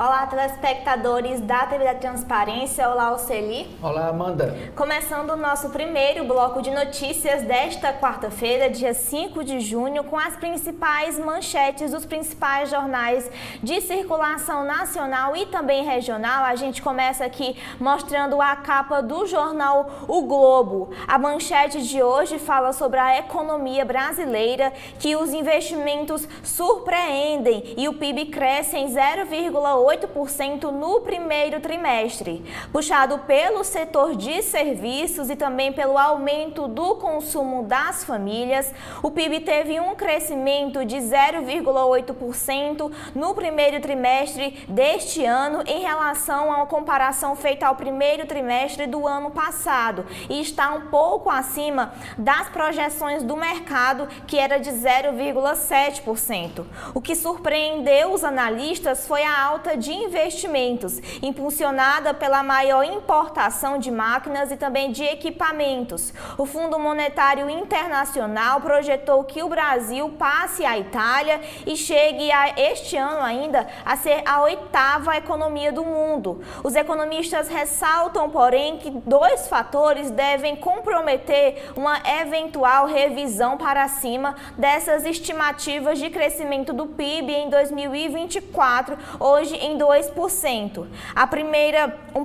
Olá, telespectadores da TV da Transparência. Olá, Oceli. Olá, Amanda. Começando o nosso primeiro bloco de notícias desta quarta-feira, dia 5 de junho, com as principais manchetes dos principais jornais de circulação nacional e também regional. A gente começa aqui mostrando a capa do jornal O Globo. A manchete de hoje fala sobre a economia brasileira, que os investimentos surpreendem e o PIB cresce em 0,8% no primeiro trimestre, puxado pelo setor de serviços e também pelo aumento do consumo das famílias. O PIB teve um crescimento de 0,8% no primeiro trimestre deste ano em relação a uma comparação feita ao primeiro trimestre do ano passado e está um pouco acima das projeções do mercado, que era de 0,7%. O que surpreendeu os analistas foi a alta de investimentos, impulsionada pela maior importação de máquinas e também de equipamentos. O Fundo Monetário Internacional projetou que o Brasil passe a Itália e chegue este ano ainda a ser a 8ª economia do mundo. Os economistas ressaltam, porém, que dois fatores devem comprometer uma eventual revisão para cima dessas estimativas de crescimento do PIB em 2024, hoje em 2%. Um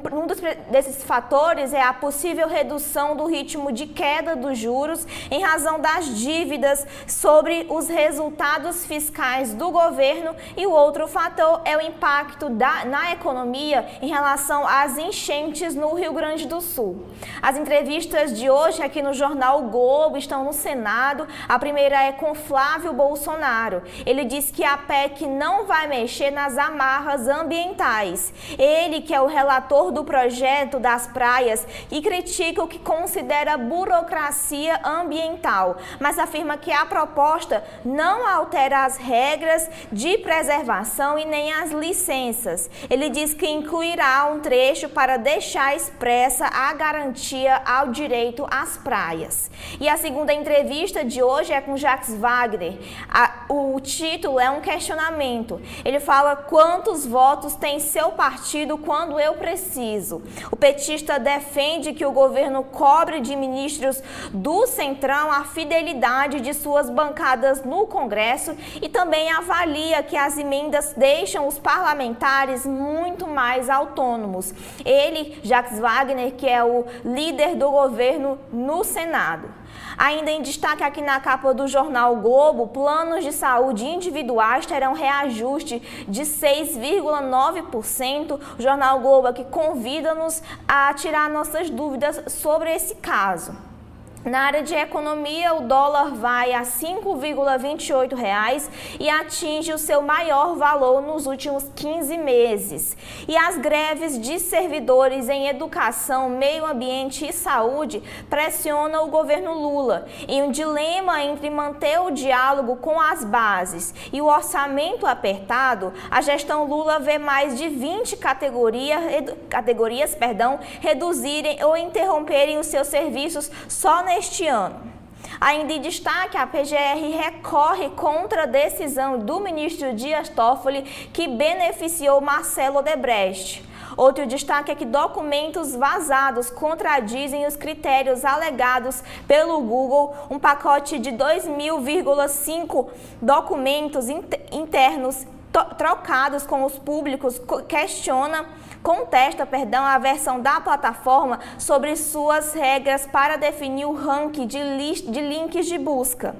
desses fatores é a possível redução do ritmo de queda dos juros em razão das dívidas sobre os resultados fiscais do governo, e o outro fator é o impacto na economia em relação às enchentes no Rio Grande do Sul. As entrevistas de hoje aqui no jornal O Globo estão no Senado. A primeira é com Flávio Bolsonaro. Ele diz que a PEC não vai mexer nas amarras ambientais. Ele, que é o relator do projeto das praias, e critica o que considera burocracia ambiental, mas afirma que a proposta não altera as regras de preservação e nem as licenças. Ele diz que incluirá um trecho para deixar expressa a garantia ao direito às praias. E a segunda entrevista de hoje é com Jacques Wagner. O título é um questionamento. Ele fala: quantos votos tem seu partido quando eu preciso? O petista defende que o governo cobre de ministros do Centrão a fidelidade de suas bancadas no Congresso e também avalia que as emendas deixam os parlamentares muito mais autônomos. Ele, Jacques Wagner, que é o líder do governo no Senado. Ainda em destaque aqui na capa do jornal Globo, planos de saúde individuais terão reajuste de 6,9%. O jornal Globo aqui convida-nos a tirar nossas dúvidas sobre esse caso. Na área de economia, o dólar vai a R$ 5,28 e atinge o seu maior valor nos últimos 15 meses. E as greves de servidores em educação, meio ambiente e saúde pressionam o governo Lula. Em um dilema entre manter o diálogo com as bases e o orçamento apertado, a gestão Lula vê mais de 20 categorias reduzirem ou interromperem os seus serviços só neste ano. Ainda em destaque, a PGR recorre contra a decisão do ministro Dias Toffoli, que beneficiou Marcelo Odebrecht. Outro destaque é que documentos vazados contradizem os critérios alegados pelo Google. Um pacote de 2.000,5 documentos internos trocados com os públicos contesta a versão da plataforma sobre suas regras para definir o ranking de links de busca.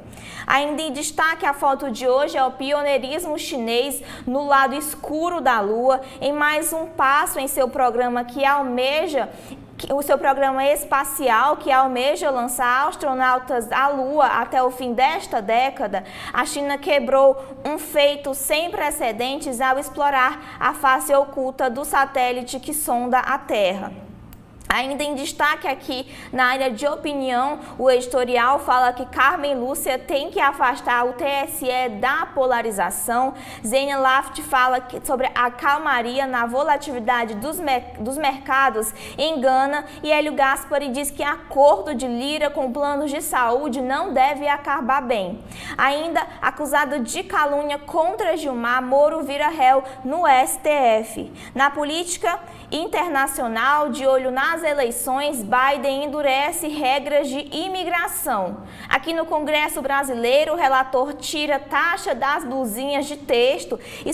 Ainda em destaque, a foto de hoje é o pioneirismo chinês no lado escuro da Lua, em mais um passo em seu programa espacial que almeja lançar astronautas à Lua até o fim desta década. A China quebrou um feito sem precedentes ao explorar a face oculta do satélite que sonda a Terra. Ainda em destaque aqui na área de opinião, o editorial fala que Carmen Lúcia tem que afastar o TSE da polarização. Zênia Laft fala sobre a calmaria na volatilidade dos mercados engana, e Hélio Gaspari diz que acordo de Lira com planos de saúde não deve acabar bem. Ainda acusado de calúnia contra Gilmar, Moro vira réu no STF. Na política internacional, de olho nas eleições, Biden endurece regras de imigração. Aqui no Congresso Brasileiro, o relator tira taxa das blusinhas de texto e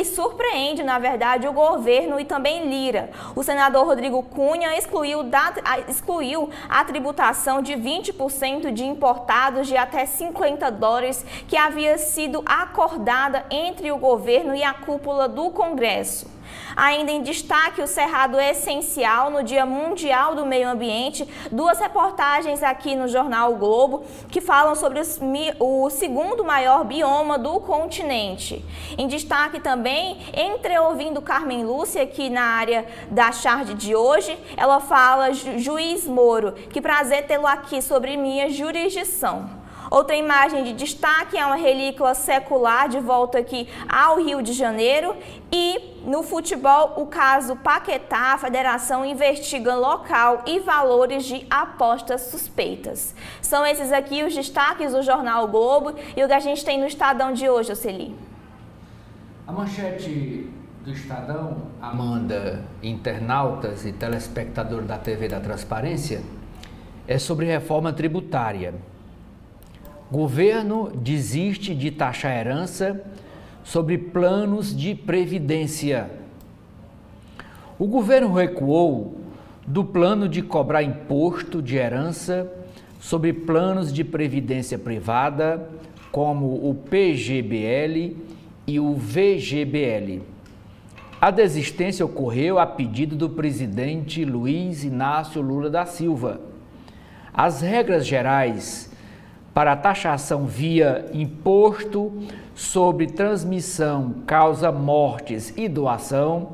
surpreende, na verdade, o governo e também Lira. O senador Rodrigo Cunha excluiu a tributação de 20% de importados de até $50 que havia sido acordada entre o governo e a cúpula do Congresso. Ainda em destaque, o Cerrado Essencial no Dia Mundial do Meio Ambiente, duas reportagens aqui no Jornal o Globo que falam sobre o segundo maior bioma do continente. Em destaque também, entreouvindo Carmen Lúcia aqui na área da charge de hoje, ela fala: juiz Moro, que prazer tê-lo aqui sobre minha jurisdição. Outra imagem de destaque é uma relíquia secular de volta aqui ao Rio de Janeiro. E no futebol, o caso Paquetá, a federação investiga local e valores de apostas suspeitas. São esses aqui os destaques do Jornal o Globo e o que a gente tem no Estadão de hoje, Oceli. A manchete do Estadão, Amanda, internautas e telespectadores da TV da Transparência, é sobre reforma tributária. Governo desiste de taxar herança sobre planos de previdência. O governo recuou do plano de cobrar imposto de herança sobre planos de previdência privada, como o PGBL e o VGBL. A desistência ocorreu a pedido do presidente Luiz Inácio Lula da Silva. As regras gerais para a taxação via imposto sobre transmissão, causa mortes e doação,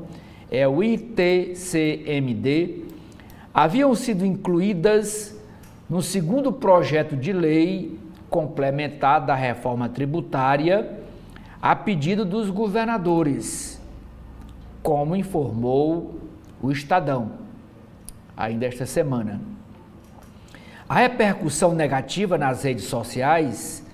é o ITCMD, haviam sido incluídas no segundo projeto de lei complementar da reforma tributária a pedido dos governadores, como informou o Estadão ainda esta semana. A repercussão negativa nas redes sociais,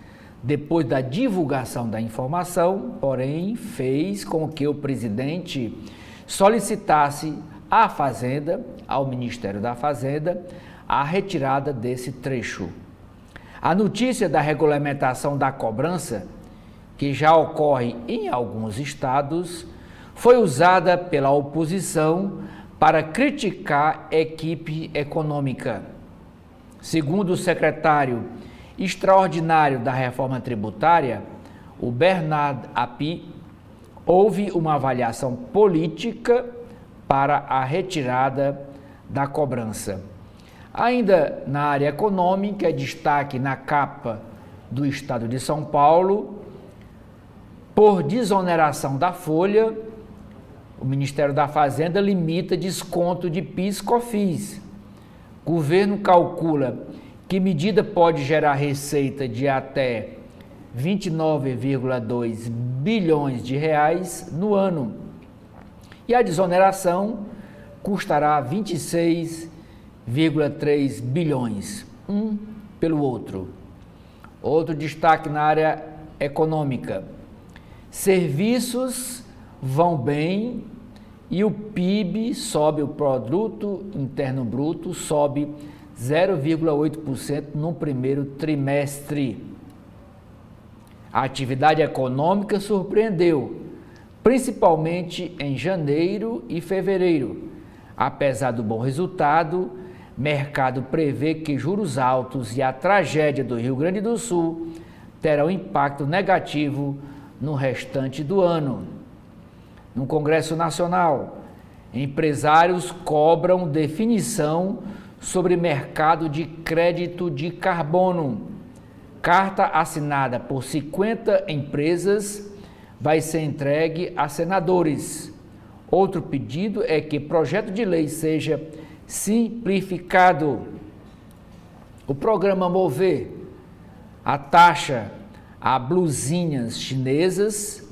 depois da divulgação da informação, porém, fez com que o presidente solicitasse à Fazenda, ao Ministério da Fazenda, a retirada desse trecho. A notícia da regulamentação da cobrança, que já ocorre em alguns estados, foi usada pela oposição para criticar a equipe econômica. Segundo o secretário extraordinário da reforma tributária, o Bernard Api, houve uma avaliação política para a retirada da cobrança. Ainda na área econômica, destaque na capa do Estado de São Paulo, por desoneração da folha, o Ministério da Fazenda limita desconto de PIS/COFINS. Governo calcula que medida pode gerar receita de até 29,2 bilhões de reais no ano. E a desoneração custará 26,3 bilhões, um pelo outro. Outro destaque na área econômica. Serviços vão bem e o PIB sobe, o Produto Interno Bruto sobe 0,8% no primeiro trimestre. A atividade econômica surpreendeu, principalmente em janeiro e fevereiro. Apesar do bom resultado, mercado prevê que juros altos e a tragédia do Rio Grande do Sul terão impacto negativo no restante do ano. No Congresso Nacional, empresários cobram definição sobre mercado de crédito de carbono. Carta assinada por 50 empresas vai ser entregue a senadores. Outro pedido é que projeto de lei seja simplificado. O programa Mover, a taxa a blusinhas chinesas,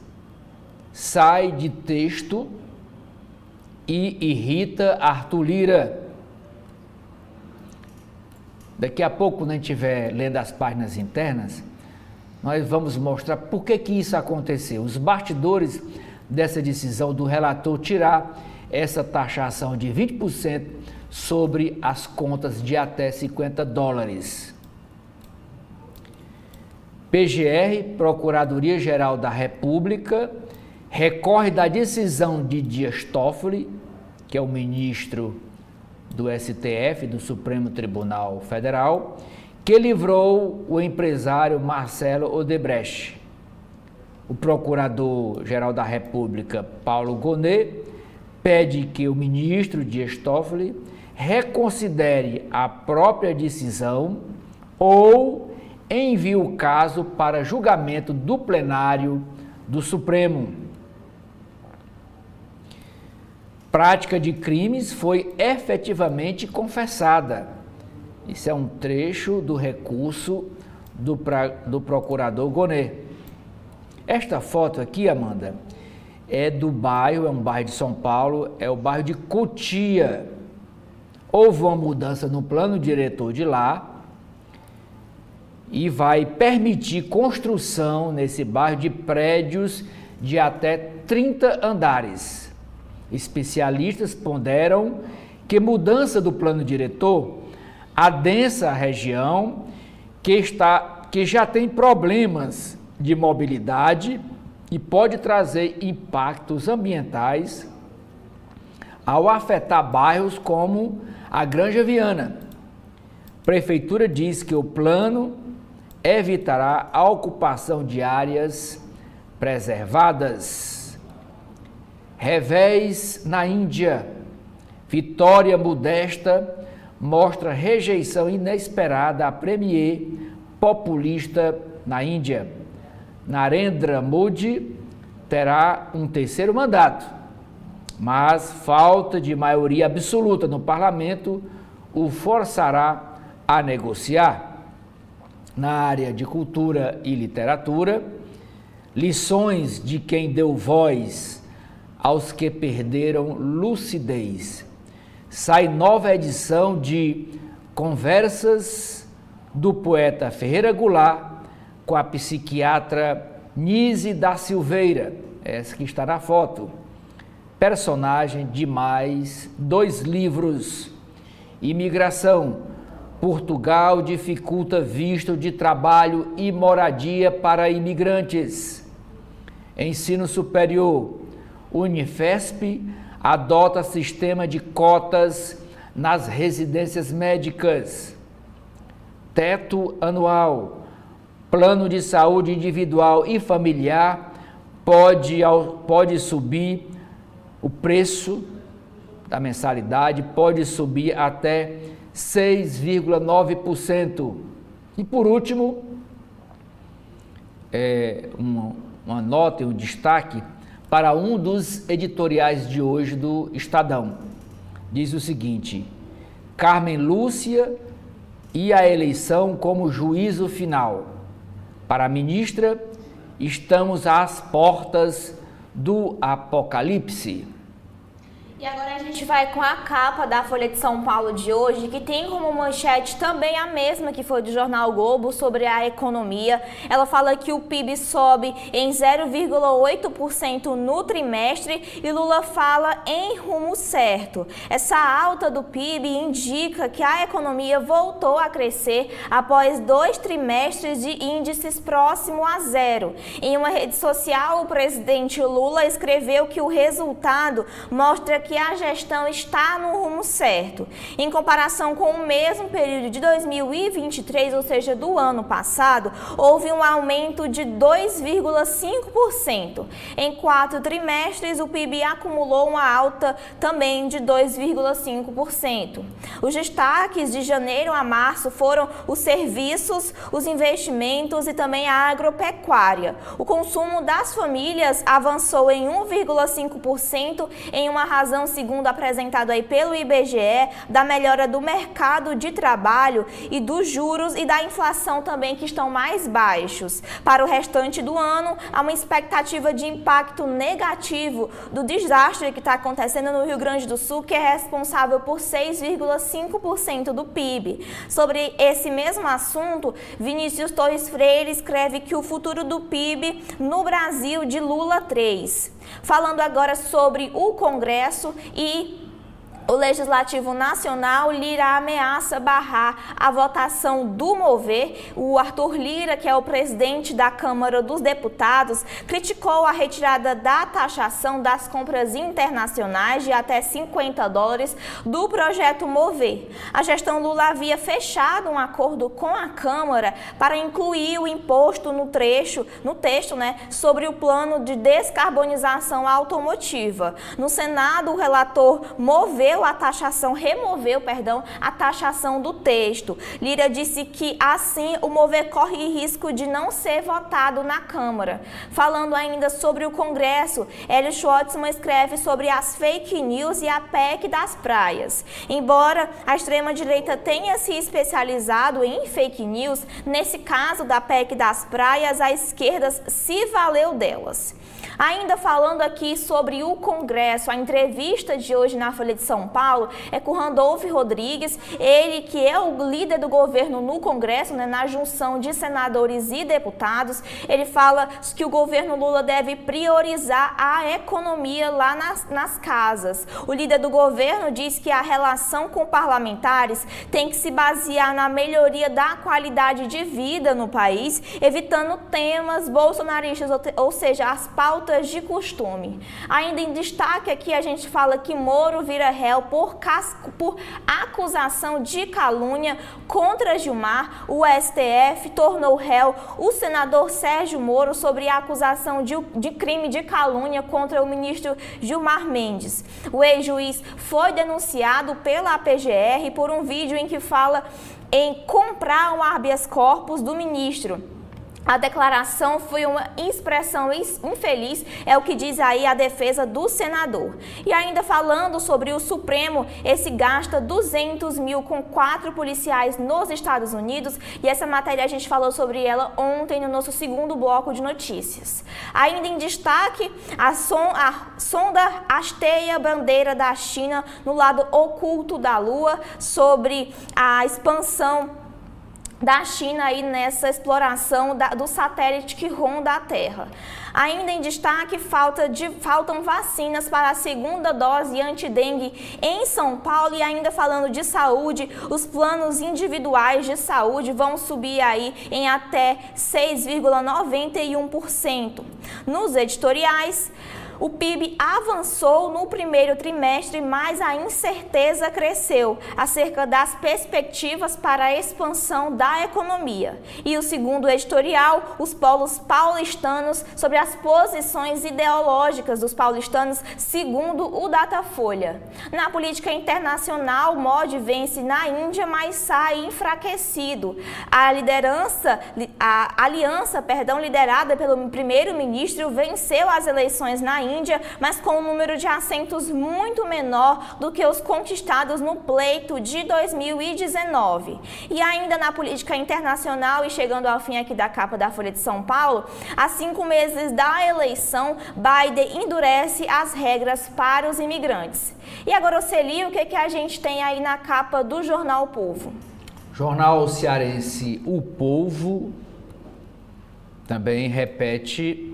sai de texto e irrita Arthur Lira. Daqui a pouco, quando a gente estiver lendo as páginas internas, nós vamos mostrar por que isso aconteceu. Os bastidores dessa decisão do relator tirar essa taxação de 20% sobre as contas de até $50. PGR, Procuradoria-Geral da República, recorre da decisão de Dias Toffoli, que é o ministro do STF, do Supremo Tribunal Federal, que livrou o empresário Marcelo Odebrecht. O Procurador-Geral da República, Paulo Gonet, pede que o ministro Dias Toffoli reconsidere a própria decisão ou envie o caso para julgamento do plenário do Supremo. Prática de crimes foi efetivamente confessada. Isso é um trecho do recurso do procurador Gonet. Esta foto aqui, Amanda, é do bairro, é um bairro de São Paulo, é o bairro de Cotia. Houve uma mudança no plano diretor de lá e vai permitir construção nesse bairro de prédios de até 30 andares. Especialistas ponderam que mudança do plano diretor adensa a região que já tem problemas de mobilidade e pode trazer impactos ambientais ao afetar bairros como a Granja Viana. A Prefeitura diz que o plano evitará a ocupação de áreas preservadas. Revés na Índia. Vitória modesta mostra rejeição inesperada à premier populista na Índia. Narendra Modi terá um terceiro mandato, mas falta de maioria absoluta no parlamento o forçará a negociar. Na área de cultura e literatura, lições de quem deu voz aos que perderam lucidez. Sai nova edição de Conversas do poeta Ferreira Goulart com a psiquiatra Nise da Silveira, essa que está na foto. Personagem de mais 2 livros. Imigração. Portugal dificulta visto de trabalho e moradia para imigrantes. Ensino superior. Unifesp adota sistema de cotas nas residências médicas. Teto anual. Plano de saúde individual e familiar pode subir, o preço da mensalidade pode subir até 6,9%. E por último, uma nota e um destaque para um dos editoriais de hoje do Estadão. Diz o seguinte: Carmen Lúcia e a eleição como juízo final. Para a ministra, estamos às portas do apocalipse. E agora a gente vai com a capa da Folha de São Paulo de hoje, que tem como manchete também a mesma que foi do jornal o Globo, sobre a economia. Ela fala que o PIB sobe em 0,8% no trimestre e Lula fala em rumo certo. Essa alta do PIB indica que a economia voltou a crescer após 2 trimestres de índices próximo a zero. Em uma rede social, o presidente Lula escreveu que o resultado mostra que que a gestão está no rumo certo. Em comparação com o mesmo período de 2023, ou seja, do ano passado, houve um aumento de 2,5%. Em 4 trimestres, o PIB acumulou uma alta também de 2,5%. Os destaques de janeiro a março foram os serviços, os investimentos e também a agropecuária. O consumo das famílias avançou em 1,5% em uma razão, segundo apresentado aí pelo IBGE, da melhora do mercado de trabalho e dos juros e da inflação também, que estão mais baixos. Para o restante do ano, há uma expectativa de impacto negativo do desastre que está acontecendo no Rio Grande do Sul, que é responsável por 6,5% do PIB. Sobre esse mesmo assunto, Vinícius Torres Freire escreve que o futuro do PIB no Brasil de Lula 3. Falando agora sobre o Congresso e o Legislativo Nacional, Lira ameaça barrar a votação do Mover. O Arthur Lira, que é o presidente da Câmara dos Deputados, criticou a retirada da taxação das compras internacionais de até $50 do projeto Mover. A gestão Lula havia fechado um acordo com a Câmara para incluir o imposto no texto, sobre o plano de descarbonização automotiva. No Senado, o relator removeu a taxação do texto. Lira disse que assim o Mover corre risco de não ser votado na Câmara. Falando ainda sobre o Congresso, Hélio Schwartzman escreve sobre as fake news e a PEC das praias. Embora a extrema-direita tenha se especializado em fake news, nesse caso da PEC das praias, a esquerda se valeu delas. Ainda falando aqui sobre o Congresso, a entrevista de hoje na Folha de São Paulo é com Randolfo Rodrigues, ele que é o líder do governo no Congresso, na junção de senadores e deputados. Ele fala que o governo Lula deve priorizar a economia lá nas casas. O líder do governo diz que a relação com parlamentares tem que se basear na melhoria da qualidade de vida no país, evitando temas bolsonaristas, ou seja, as pautas de costume. Ainda em destaque aqui a gente fala que Moro vira réu por acusação de calúnia contra Gilmar. O STF tornou réu o senador Sérgio Moro sobre a acusação de crime de calúnia contra o ministro Gilmar Mendes. O ex-juiz foi denunciado pela PGR por um vídeo em que fala em comprar um habeas corpus do ministro. A declaração foi uma expressão infeliz, é o que diz aí a defesa do senador. E ainda falando sobre o Supremo, esse gasta 200 mil com 4 policiais nos Estados Unidos, e essa matéria a gente falou sobre ela ontem no nosso segundo bloco de notícias. Ainda em destaque, a sonda hasteia a bandeira da China no lado oculto da Lua, sobre a expansão da China aí nessa exploração do satélite que ronda a Terra. Ainda em destaque, faltam vacinas para a segunda dose antidengue em São Paulo. E ainda falando de saúde, os planos individuais de saúde vão subir aí em até 6,91%. Nos editoriais, o PIB avançou no primeiro trimestre, mas a incerteza cresceu acerca das perspectivas para a expansão da economia. E o segundo editorial, os polos paulistanos, sobre as posições ideológicas dos paulistanos, segundo o Datafolha. Na política internacional, Modi vence na Índia, mas sai enfraquecido. A aliança liderada pelo primeiro-ministro venceu as eleições na Índia, mas com um número de assentos muito menor do que os conquistados no pleito de 2019. E ainda na política internacional, e chegando ao fim aqui da capa da Folha de São Paulo, a 5 meses da eleição, Biden endurece as regras para os imigrantes. E agora, Oceli, o que a gente tem aí na capa do jornal O Povo? Jornal cearense O Povo também repete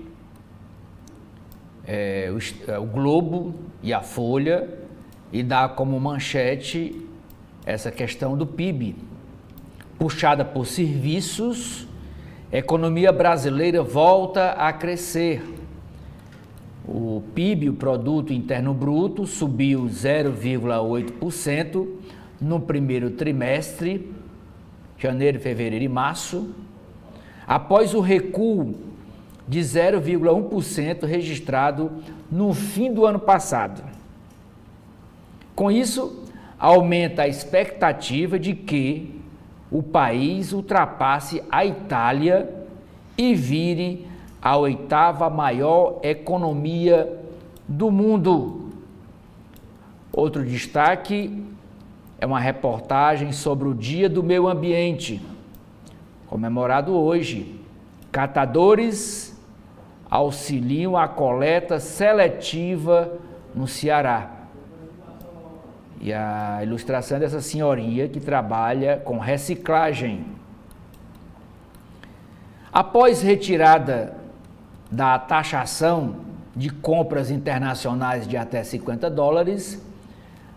o Globo e a Folha e dá como manchete essa questão do PIB. Puxada por serviços, a economia brasileira volta a crescer. O PIB, o Produto Interno Bruto, subiu 0,8% no primeiro trimestre, janeiro, fevereiro e março, após o recuo de 0,1% registrado no fim do ano passado. Com isso, aumenta a expectativa de que o país ultrapasse a Itália e vire a 8ª maior economia do mundo. Outro destaque é uma reportagem sobre o Dia do Meio Ambiente, comemorado hoje. Catadores auxiliam a coleta seletiva no Ceará. E a ilustração é dessa senhorinha que trabalha com reciclagem. Após retirada da taxação de compras internacionais de até $50,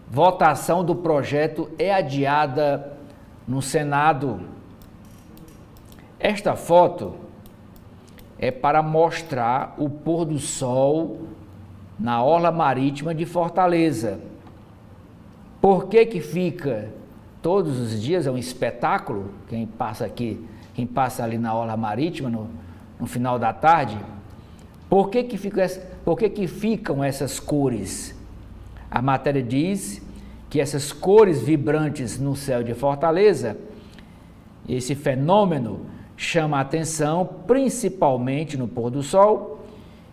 votação do projeto é adiada no Senado. Esta foto é para mostrar o pôr do sol na orla marítima de Fortaleza. Por que fica todos os dias, é um espetáculo, quem passa aqui, quem passa ali na orla marítima no final da tarde, por que ficam essas cores? A matéria diz que essas cores vibrantes no céu de Fortaleza, esse fenômeno chama a atenção principalmente no pôr do sol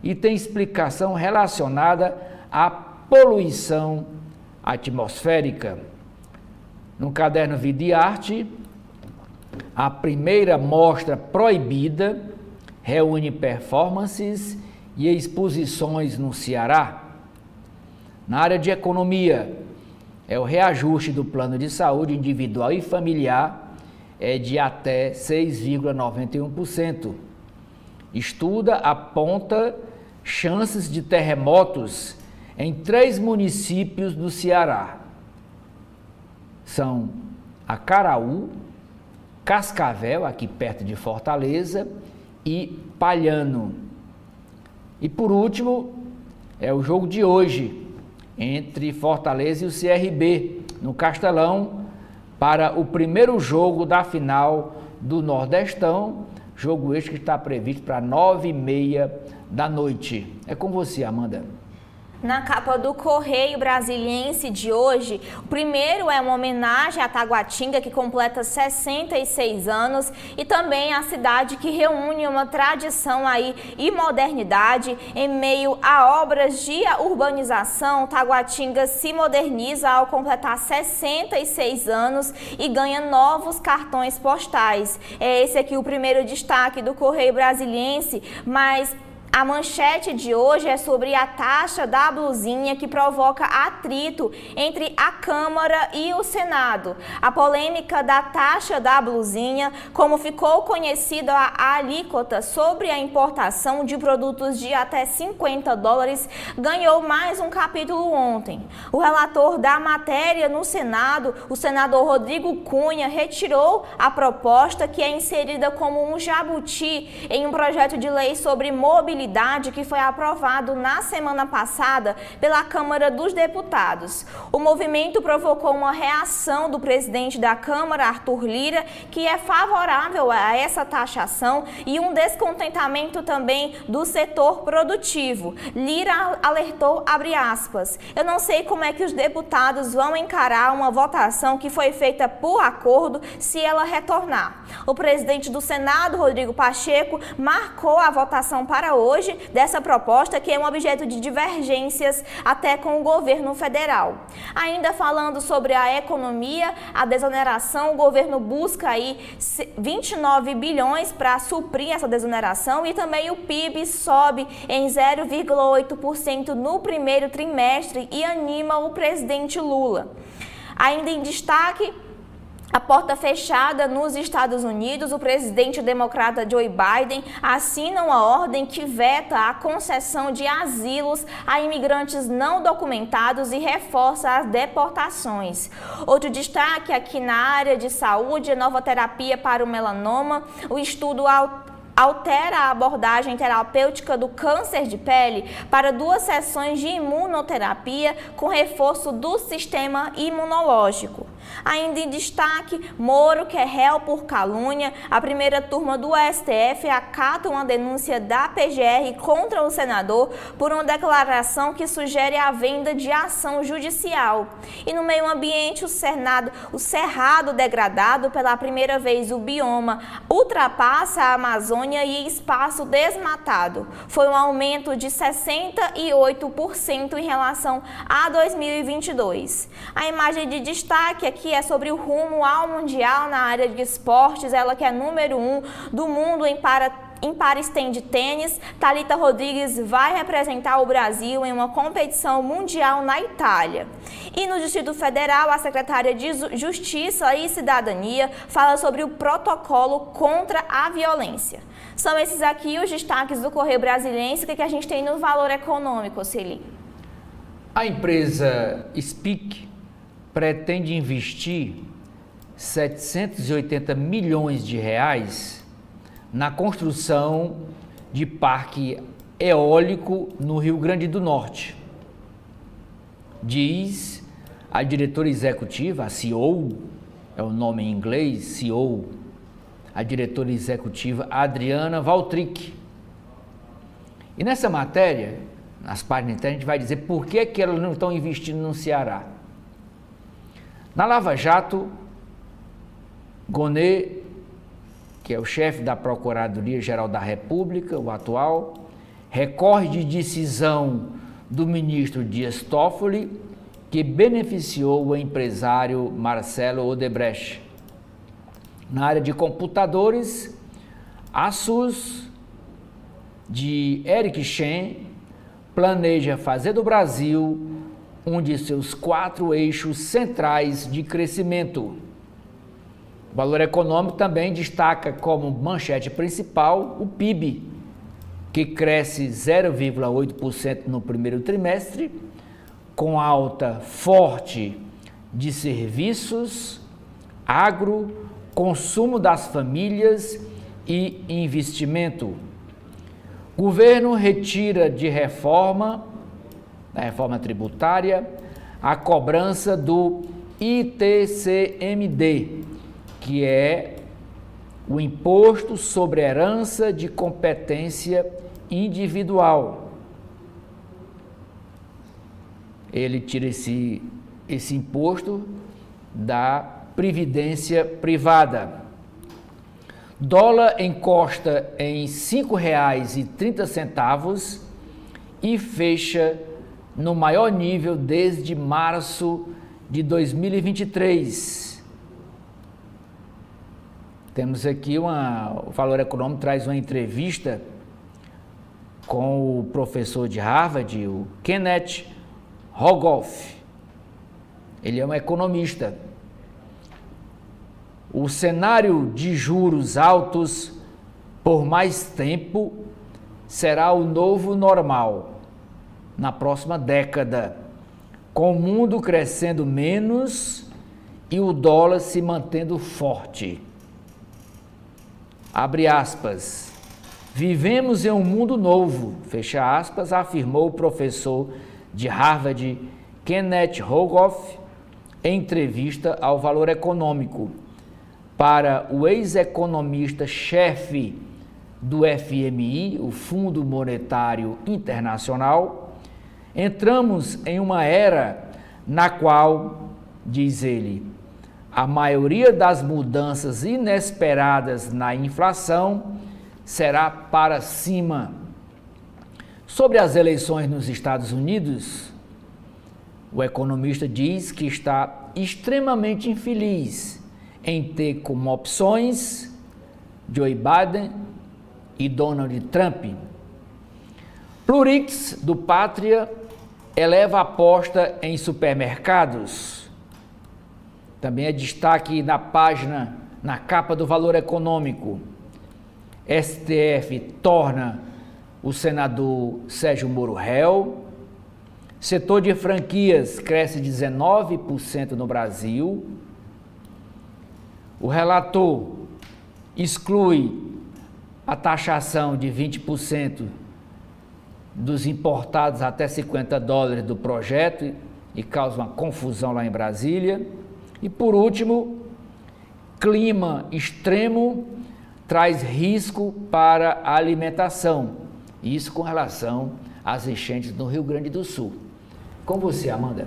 e tem explicação relacionada à poluição atmosférica. No caderno Vida e Arte, a primeira mostra proibida reúne performances e exposições no Ceará. Na área de economia, o reajuste do plano de saúde individual e familiar é de até 6,91%. Estuda aponta chances de terremotos em 3 municípios do Ceará. São Acaraú, Cascavel, aqui perto de Fortaleza, e Palhano. E por último, é o jogo de hoje, entre Fortaleza e o CRB, no Castelão, para o primeiro jogo da final do Nordestão, jogo este que está previsto para 9h30 da noite. É com você, Amanda. Na capa do Correio Brasiliense de hoje, o primeiro é uma homenagem a Taguatinga, que completa 66 anos, e também a cidade que reúne uma tradição aí e modernidade. Em meio a obras de urbanização, Taguatinga se moderniza ao completar 66 anos e ganha novos cartões postais. É esse aqui o primeiro destaque do Correio Brasiliense, mas a manchete de hoje é sobre a taxa da blusinha, que provoca atrito entre a Câmara e o Senado. A polêmica da taxa da blusinha, como ficou conhecida a alíquota sobre a importação de produtos de até $50, ganhou mais um capítulo ontem. O relator da matéria no Senado, o senador Rodrigo Cunha, retirou a proposta, que é inserida como um jabuti em um projeto de lei sobre mobilidade que foi aprovado na semana passada pela Câmara dos Deputados. O movimento provocou uma reação do presidente da Câmara, Arthur Lira, que é favorável a essa taxação, e um descontentamento também do setor produtivo. Lira alertou, abre aspas, eu não sei como é que os deputados vão encarar uma votação que foi feita por acordo se ela retornar. O presidente do Senado, Rodrigo Pacheco, marcou a votação para hoje dessa proposta, que é um objeto de divergências até com o governo federal. Ainda falando sobre a economia, a desoneração, o governo busca aí 29 bilhões para suprir essa desoneração, e também o PIB sobe em 0,8% no primeiro trimestre e anima o presidente Lula. Ainda em destaque, a porta fechada nos Estados Unidos, o presidente democrata Joe Biden assina uma ordem que veta a concessão de asilos a imigrantes não documentados e reforça as deportações. Outro destaque aqui na área de saúde é nova terapia para o melanoma. O estudo altera a abordagem terapêutica do câncer de pele para 2 sessões de imunoterapia com reforço do sistema imunológico. Ainda em destaque, Moro, que é réu por calúnia, a primeira turma do STF acata uma denúncia da PGR contra o senador por uma declaração que sugere a venda de ação judicial. E no meio ambiente, o cerrado degradado pela primeira vez, o bioma ultrapassa a Amazônia e espaço desmatado. Foi um aumento de 68% em relação a 2022. A imagem de destaque aqui é sobre o rumo ao Mundial na área de esportes, ela que é número 1 do mundo em para-stand tênis. Thalita Rodrigues vai representar o Brasil em uma competição mundial na Itália. E no Distrito Federal, a secretária de Justiça e Cidadania fala sobre o protocolo contra a violência. São esses aqui os destaques do Correio Brasiliense que a gente tem no Valor Econômico, Celi. A empresa Speak pretende investir 780 milhões de reais na construção de parque eólico no Rio Grande do Norte. Diz a diretora executiva, a CEO, é o nome em inglês, CEO, a diretora executiva Adriana Valtric. E nessa matéria, nas páginas internas, a gente vai dizer por que elas não estão investindo no Ceará. Na Lava Jato, Gonê, que é o chefe da Procuradoria-Geral da República, o atual, recorre de decisão do ministro Dias Toffoli, que beneficiou o empresário Marcelo Odebrecht. Na área de computadores, a SUS de Eric Chen planeja fazer do Brasil um de seus 4 eixos centrais de crescimento. O Valor Econômico também destaca como manchete principal o PIB, que cresce 0,8% no primeiro trimestre, com alta forte de serviços, agro, consumo das famílias e investimento. Governo retira da reforma tributária, a cobrança do ITCMD, que é o Imposto sobre Herança de Competência Individual. Ele tira esse imposto da Previdência Privada. Dólar encosta em R$ 5,30 e fecha no maior nível desde março de 2023. Temos aqui o Valor Econômico traz uma entrevista com o professor de Harvard, o Kenneth Rogoff. Ele é um economista. O cenário de juros altos por mais tempo será o novo normal na próxima década, com o mundo crescendo menos e o dólar se mantendo forte. Abre aspas. Vivemos em um mundo novo, fecha aspas, afirmou o professor de Harvard, Kenneth Rogoff, em entrevista ao Valor Econômico. Para o ex-economista-chefe do FMI, o Fundo Monetário Internacional, entramos em uma era na qual, diz ele, a maioria das mudanças inesperadas na inflação será para cima. Sobre as eleições nos Estados Unidos, o economista diz que está extremamente infeliz em ter como opções Joe Biden e Donald Trump. Plurix, do Pátria, eleva a aposta em supermercados. Também é destaque na página, na capa do Valor Econômico. STF torna o senador Sérgio Moro réu. Setor de franquias cresce 19% no Brasil. O relator exclui a taxação de 20% dos importados até $50 do projeto e causa uma confusão lá em Brasília. E por último, clima extremo traz risco para a alimentação. Isso com relação às enchentes no Rio Grande do Sul. Com você, Amanda.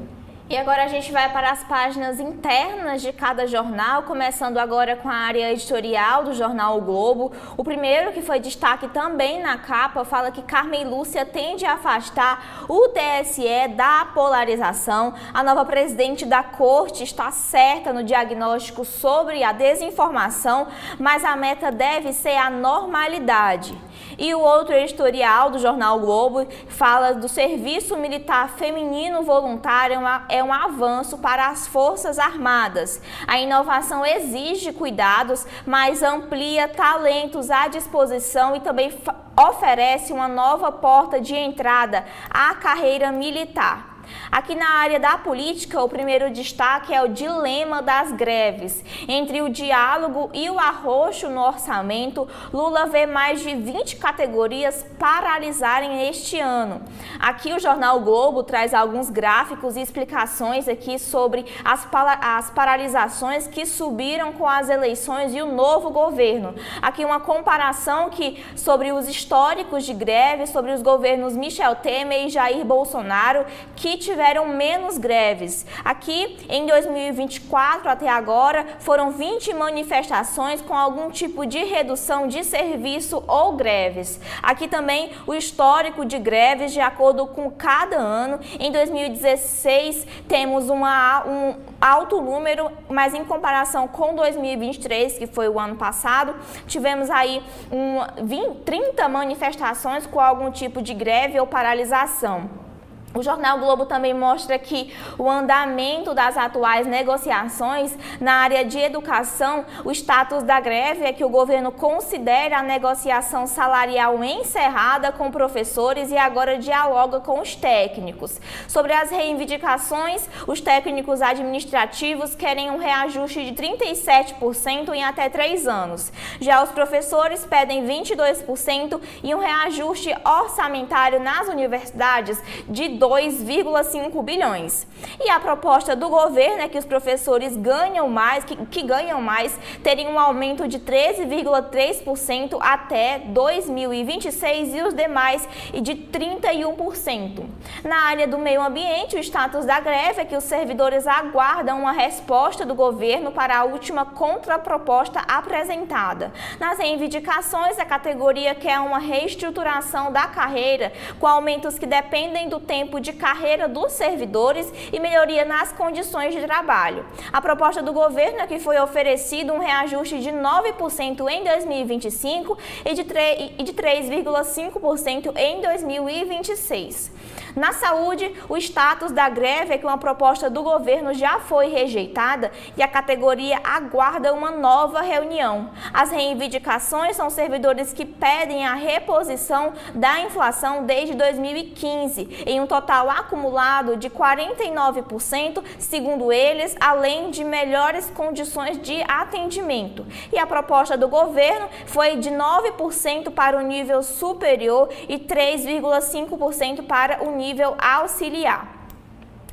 E agora a gente vai para as páginas internas de cada jornal, começando agora com a área editorial do jornal O Globo. O primeiro, que foi destaque também na capa, fala que Carmen Lúcia tende a afastar o TSE da polarização. A nova presidente da corte está certa no diagnóstico sobre a desinformação, mas a meta deve ser a normalidade. E o outro editorial do jornal o Globo fala do serviço militar feminino voluntário é um avanço para as Forças Armadas. A inovação exige cuidados, mas amplia talentos à disposição e também oferece uma nova porta de entrada à carreira militar. Aqui na área da política, o primeiro destaque é o dilema das greves. Entre o diálogo e o arroxo no orçamento, Lula vê mais de 20 categorias paralisarem este ano. Aqui o jornal o Globo traz alguns gráficos e explicações aqui sobre as paralisações que subiram com as eleições e o novo governo. Aqui uma comparação sobre os históricos de greve, sobre os governos Michel Temer e Jair Bolsonaro, que tiveram menos greves. Aqui, em 2024, até agora, foram 20 manifestações com algum tipo de redução de serviço ou greves. Aqui também o histórico de greves de acordo com cada ano. Em 2016, temos um alto número, mas em comparação com 2023, que foi o ano passado, tivemos aí 30 manifestações com algum tipo de greve ou paralisação. O jornal Globo também mostra que o andamento das atuais negociações na área de educação, o status da greve é que o governo considera a negociação salarial encerrada com professores e agora dialoga com os técnicos. Sobre as reivindicações, os técnicos administrativos querem um reajuste de 37% em até 3 anos. Já os professores pedem 22% e um reajuste orçamentário nas universidades de 2,5 bilhões. E a proposta do governo é que os professores ganham mais, que ganham mais, teriam um aumento de 13,3% até 2026 e os demais de 31%. Na área do meio ambiente, o status da greve é que os servidores aguardam uma resposta do governo para a última contraproposta apresentada. Nas reivindicações, a categoria quer uma reestruturação da carreira, com aumentos que dependem do tempo de carreira dos servidores e melhoria nas condições de trabalho. A proposta do governo é que foi oferecido um reajuste de 9% em 2025 e de 3,5% em 2026. Na saúde, o status da greve é que uma proposta do governo já foi rejeitada e a categoria aguarda uma nova reunião. As reivindicações são servidores que pedem a reposição da inflação desde 2015, em um total acumulado de 49%, segundo eles, além de melhores condições de atendimento. E a proposta do governo foi de 9% para o nível superior e 3,5% para o nível auxiliar.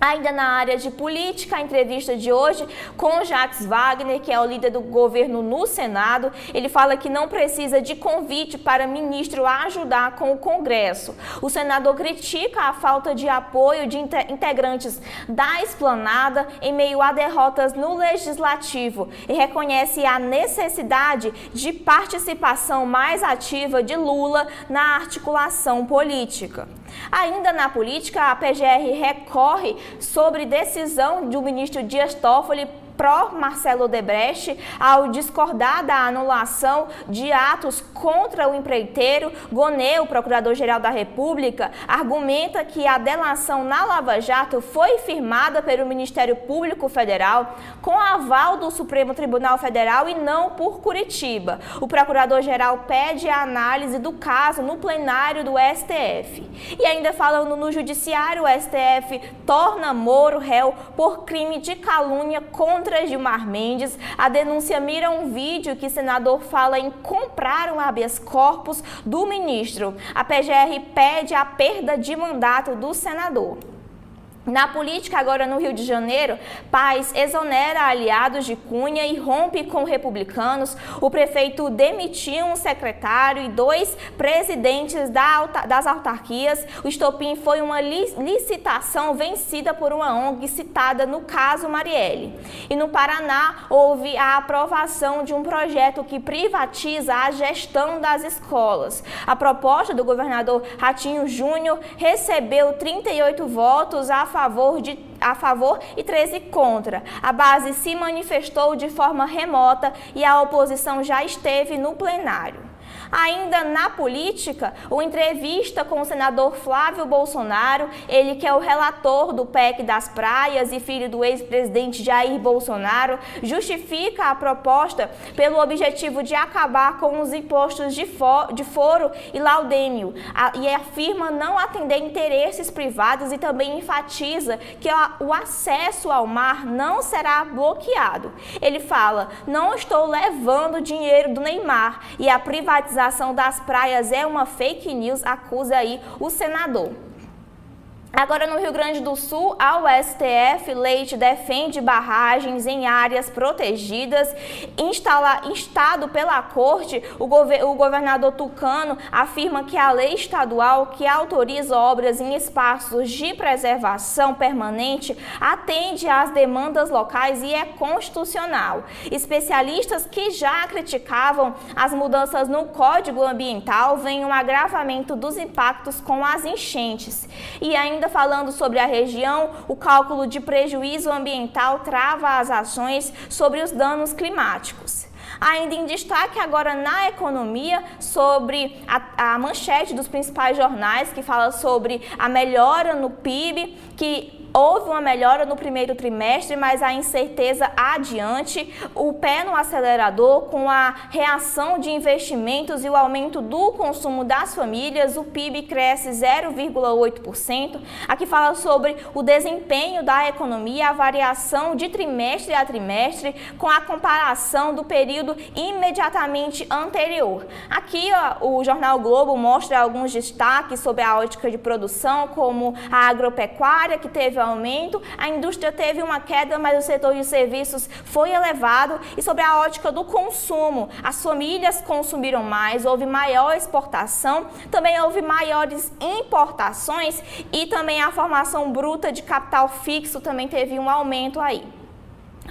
Ainda na área de política, a entrevista de hoje com Jacques Wagner, que é o líder do governo no Senado, ele fala que não precisa de convite para ministro ajudar com o Congresso. O senador critica a falta de apoio de integrantes da esplanada em meio a derrotas no Legislativo e reconhece a necessidade de participação mais ativa de Lula na articulação política. Ainda na política, a PGR recorre sobre decisão do ministro Dias Toffoli pró-Marcelo Odebrecht ao discordar da anulação de atos contra o empreiteiro. Gonê, o procurador-geral da República, argumenta que a delação na Lava Jato foi firmada pelo Ministério Público Federal com aval do Supremo Tribunal Federal e não por Curitiba. O procurador-geral pede a análise do caso no plenário do STF. E ainda falando no judiciário, o STF torna Moro réu por crime de calúnia contra contra Gilmar Mendes. A denúncia mira um vídeo que o senador fala em comprar um habeas corpus do ministro. A PGR pede a perda de mandato do senador. Na política, agora no Rio de Janeiro, Paes exonera aliados de Cunha e rompe com republicanos. O prefeito demitiu um secretário e 2 presidentes das autarquias. O estopim foi uma licitação vencida por uma ONG citada no caso Marielle. E no Paraná, houve a aprovação de um projeto que privatiza a gestão das escolas. A proposta do governador Ratinho Júnior recebeu 38 votos a favor e 13 contra. A base se manifestou de forma remota e a oposição já esteve no plenário. Ainda na política, uma entrevista com o senador Flávio Bolsonaro, ele que é o relator do PEC das praias e filho do ex-presidente Jair Bolsonaro, justifica a proposta pelo objetivo de acabar com os impostos de foro e laudêmio e afirma não atender interesses privados e também enfatiza que o acesso ao mar não será bloqueado. Ele fala: não estou levando dinheiro do Neymar e a privatização das praias é uma fake news, acusa aí o senador. Agora no Rio Grande do Sul, ao STF, Leite defende barragens em áreas protegidas. Instado pela corte, o governador tucano afirma que a lei estadual que autoriza obras em espaços de preservação permanente atende às demandas locais e é constitucional. Especialistas que já criticavam as mudanças no Código Ambiental veem um agravamento dos impactos com as enchentes. E ainda falando sobre a região, o cálculo de prejuízo ambiental trava as ações sobre os danos climáticos. Ainda em destaque agora na economia, sobre a manchete dos principais jornais que fala sobre a melhora no PIB, que houve uma melhora no primeiro trimestre, mas a incerteza adiante, o pé no acelerador com a reação de investimentos e o aumento do consumo das famílias, o PIB cresce 0,8%. Aqui fala sobre o desempenho da economia, a variação de trimestre a trimestre com a comparação do período imediatamente anterior. Aqui o Jornal Globo mostra alguns destaques sobre a ótica de produção, como a agropecuária, que teve aumento, a indústria teve uma queda, mas o setor de serviços foi elevado, e sobre a ótica do consumo, as famílias consumiram mais, houve maior exportação, também houve maiores importações e também a formação bruta de capital fixo também teve um aumento aí.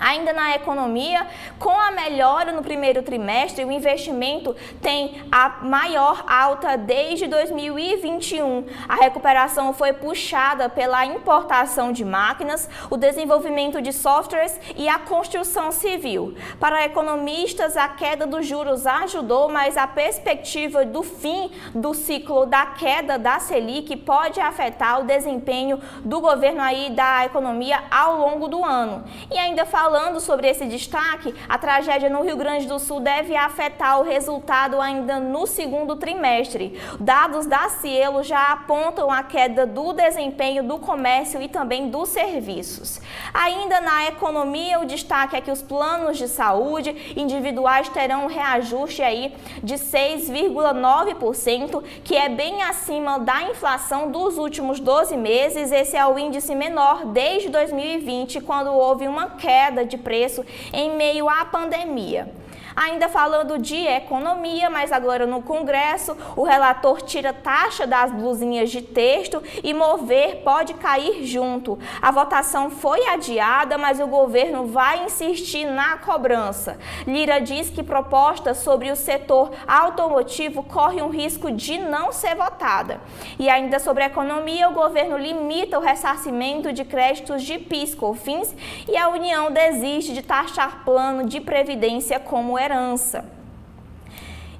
Ainda na economia, com a melhora no primeiro trimestre, o investimento tem a maior alta desde 2021. A recuperação foi puxada pela importação de máquinas, o desenvolvimento de softwares e a construção civil. Para economistas, a queda dos juros ajudou, mas a perspectiva do fim do ciclo da queda da Selic pode afetar o desempenho do governo aí da economia ao longo do ano. E ainda falando sobre esse destaque, a tragédia no Rio Grande do Sul deve afetar o resultado ainda no segundo trimestre. Dados da Cielo já apontam a queda do desempenho do comércio e também dos serviços. Ainda na economia, o destaque é que os planos de saúde individuais terão um reajuste aí de 6,9%, que é bem acima da inflação dos últimos 12 meses. Esse é o índice menor desde 2020, quando houve uma queda de preço em meio à pandemia. Ainda falando de economia, mas agora no Congresso, o relator tira taxa das blusinhas de texto e Mover pode cair junto. A votação foi adiada, mas o governo vai insistir na cobrança. Lira diz que proposta sobre o setor automotivo corre um risco de não ser votada. E ainda sobre a economia, o governo limita o ressarcimento de créditos de PIS/COFINS e a União desiste de taxar plano de previdência como herança.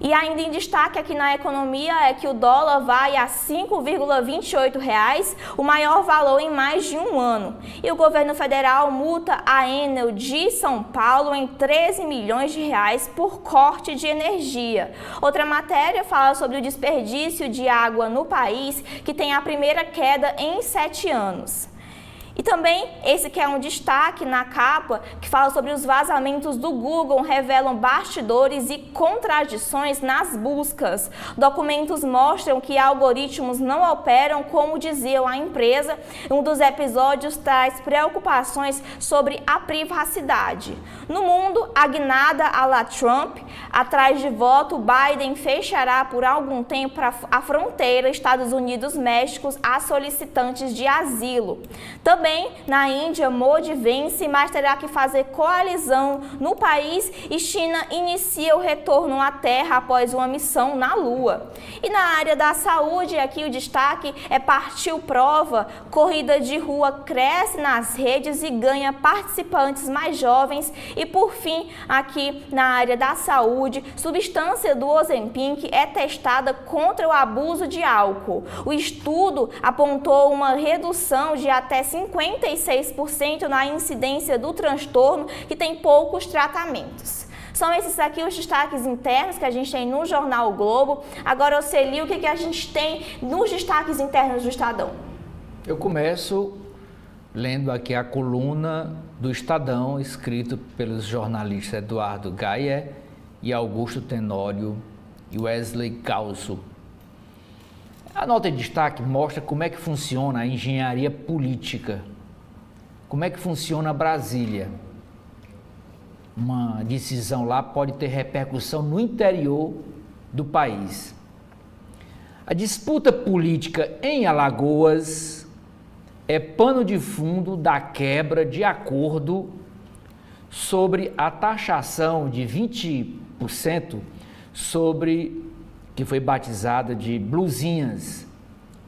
E ainda em destaque aqui na economia é que o dólar vai a R$ 5,28, o maior valor em mais de um ano. E o governo federal multa a Enel de São Paulo em 13 milhões de reais por corte de energia. Outra matéria fala sobre o desperdício de água no país, que tem a primeira queda em 7 anos. E também esse que é um destaque na capa, que fala sobre os vazamentos do Google, revelam bastidores e contradições nas buscas. Documentos mostram que algoritmos não operam como dizia a empresa. Um dos episódios traz preocupações sobre a privacidade. No mundo, a guinada à la Trump, atrás de voto, Biden fechará por algum tempo a fronteira Estados Unidos-México a solicitantes de asilo. Também na Índia, Modi vence, mas terá que fazer coalizão no país e China inicia o retorno à Terra após uma missão na Lua. E na área da saúde, aqui o destaque é Partiu Prova, corrida de rua cresce nas redes e ganha participantes mais jovens. E por fim, aqui na área da saúde, substância do Ozempic é testada contra o abuso de álcool. O estudo apontou uma redução de até 56% na incidência do transtorno, que tem poucos tratamentos. São esses aqui os destaques internos que a gente tem no Jornal o Globo. Agora, Oceli, o que a gente tem nos destaques internos do Estadão? Eu começo lendo aqui a coluna do Estadão, escrito pelos jornalistas Eduardo Gaia e Augusto Tenório e Wesley Galso. A nota de destaque mostra como é que funciona a engenharia política, como é que funciona Brasília. Uma decisão lá pode ter repercussão no interior do país. A disputa política em Alagoas é pano de fundo da quebra de acordo sobre a taxação de 20% que foi batizada de blusinhas,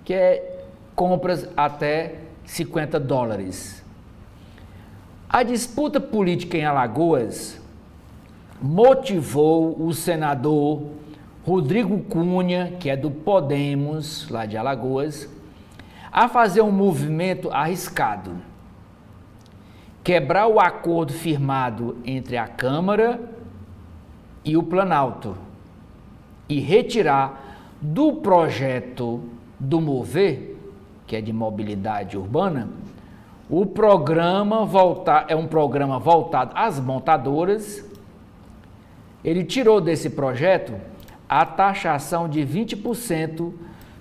que é compras até $50. A disputa política em Alagoas motivou o senador Rodrigo Cunha, que é do Podemos, lá de Alagoas, a fazer um movimento arriscado: quebrar o acordo firmado entre a Câmara e o Planalto e retirar do projeto do Mover, que é de mobilidade urbana, o programa é um programa voltado às montadoras. Ele tirou desse projeto a taxação de 20%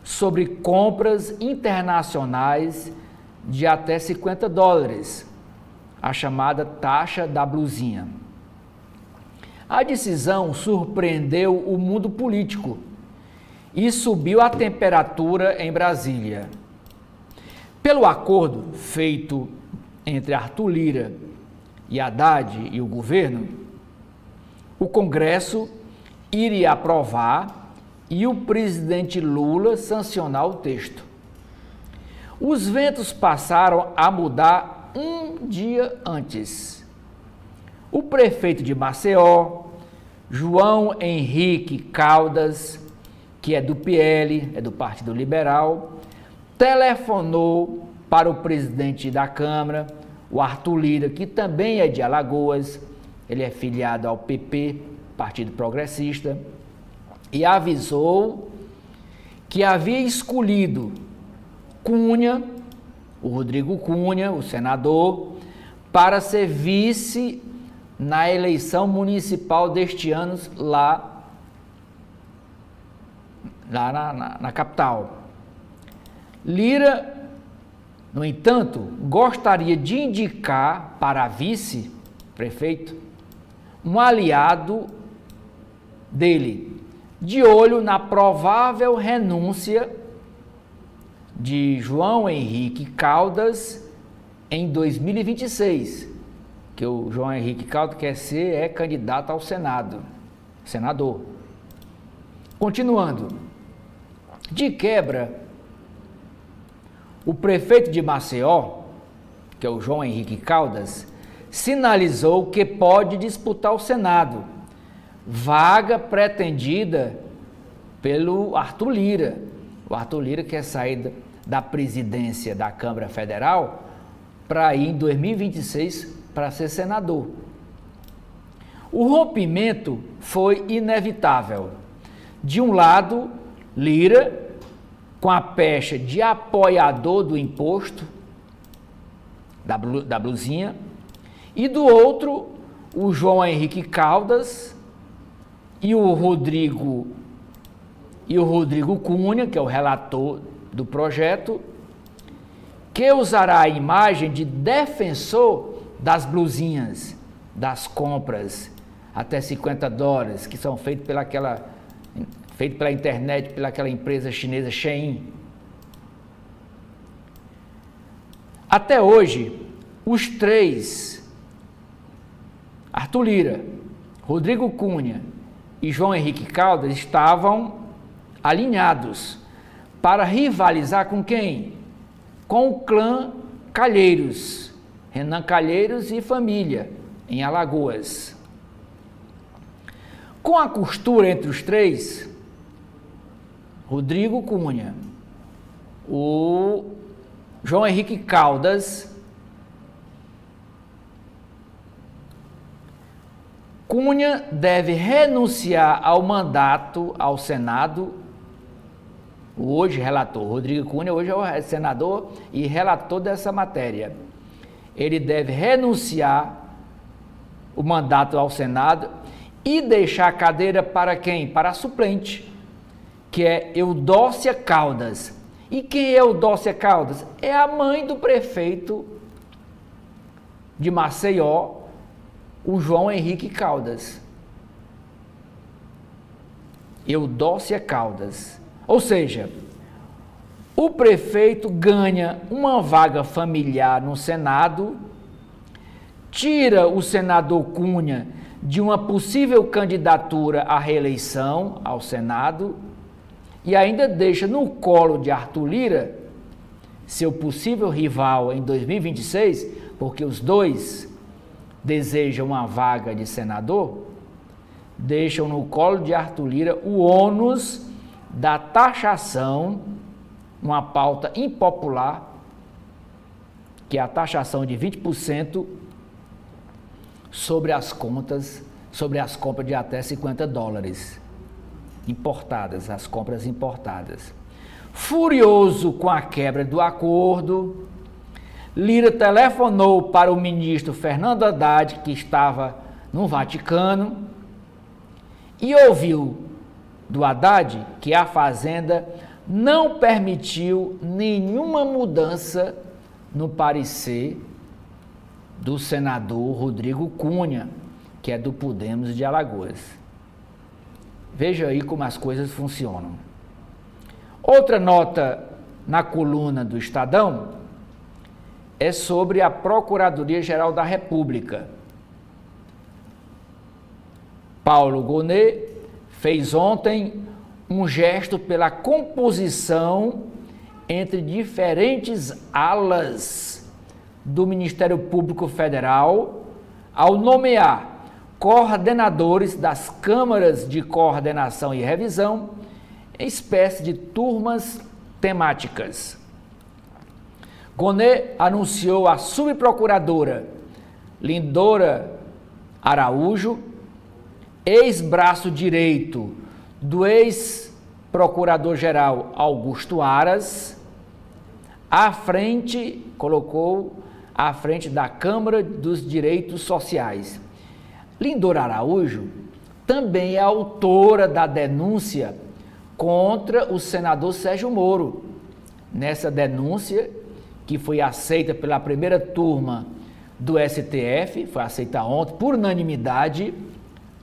sobre compras internacionais de até $50, a chamada taxa da blusinha. A decisão surpreendeu o mundo político e subiu a temperatura em Brasília. Pelo acordo feito entre Arthur Lira e Haddad e o governo, o Congresso iria aprovar e o presidente Lula sancionar o texto. Os ventos passaram a mudar um dia antes. O prefeito de Maceió, João Henrique Caldas, que é do PL, é do Partido Liberal, telefonou para o presidente da Câmara, o Arthur Lira, que também é de Alagoas, ele é filiado ao PP, Partido Progressista, e avisou que havia escolhido Cunha, o Rodrigo Cunha, o senador, para ser vice na eleição municipal deste ano lá na capital. Lira, no entanto, gostaria de indicar para vice-prefeito um aliado dele, de olho na provável renúncia de João Henrique Caldas em 2026, que o João Henrique Caldas é candidato ao Senado, senador. Continuando, de quebra, o prefeito de Maceió, que é o João Henrique Caldas, sinalizou que pode disputar o Senado, vaga pretendida pelo Arthur Lira. O Arthur Lira quer sair da presidência da Câmara Federal para ir em 2026 para ser senador. O rompimento foi inevitável. De um lado, Lira, com a pecha de apoiador do imposto, da blusinha, e do outro, o João Henrique Caldas e o Rodrigo Cunha, que é o relator do projeto, que usará a imagem de defensor das blusinhas, das compras até $50, que são feitas pela internet, pelaquela empresa chinesa Shein. Até hoje, os três, Arthur Lira, Rodrigo Cunha e João Henrique Caldas, estavam alinhados para rivalizar com quem? Com o clã Calheiros, Renan Calheiros e família, em Alagoas. Com a costura entre os três, Rodrigo Cunha, o João Henrique Caldas, Cunha deve renunciar ao mandato ao Senado. O hoje relator, Rodrigo Cunha, hoje é o senador e relator dessa matéria. Ele deve renunciar o mandato ao Senado e deixar a cadeira para quem? Para a suplente, que é Eudócia Caldas. E quem é Eudócia Caldas? É a mãe do prefeito de Maceió, o João Henrique Caldas. Eudócia Caldas. Ou seja, o prefeito ganha uma vaga familiar no Senado, tira o senador Cunha de uma possível candidatura à reeleição ao Senado e ainda deixa no colo de Arthur Lira, seu possível rival em 2026, porque os dois desejam uma vaga de senador, deixam no colo de Arthur Lira o ônus da taxação, uma pauta impopular, que é a taxação de 20% sobre as compras de até $50 importadas, as compras importadas. Furioso com a quebra do acordo, Lira telefonou para o ministro Fernando Haddad, que estava no Vaticano, e ouviu do Haddad que a Fazenda não permitiu nenhuma mudança no parecer do senador Rodrigo Cunha, que é do Podemos de Alagoas. Veja aí como as coisas funcionam. Outra nota na coluna do Estadão é sobre a Procuradoria-Geral da República. Paulo Gonet fez ontem um gesto pela composição entre diferentes alas do Ministério Público Federal ao nomear coordenadores das câmaras de coordenação e revisão em espécie de turmas temáticas. Gonet anunciou a subprocuradora Lindora Araújo, ex-braço direito do ex-procurador-geral Augusto Aras, colocou à frente da Câmara dos Direitos Sociais. Lindora Araújo também é autora da denúncia contra o senador Sérgio Moro. Nessa denúncia, que foi aceita pela primeira turma do STF, foi aceita ontem por unanimidade,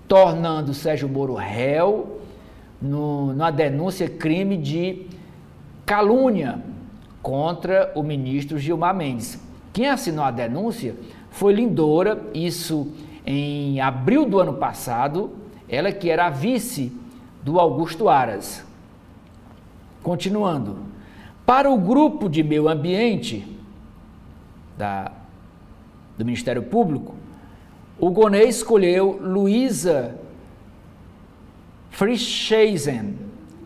tornando Sérgio Moro réu numa denúncia crime de calúnia contra o ministro Gilmar Mendes. Quem assinou a denúncia foi Lindora, isso em abril do ano passado, ela que era a vice do Augusto Aras. Continuando, para o grupo de meio ambiente do Ministério Público, o Gonet escolheu Luísa Frischhaisen,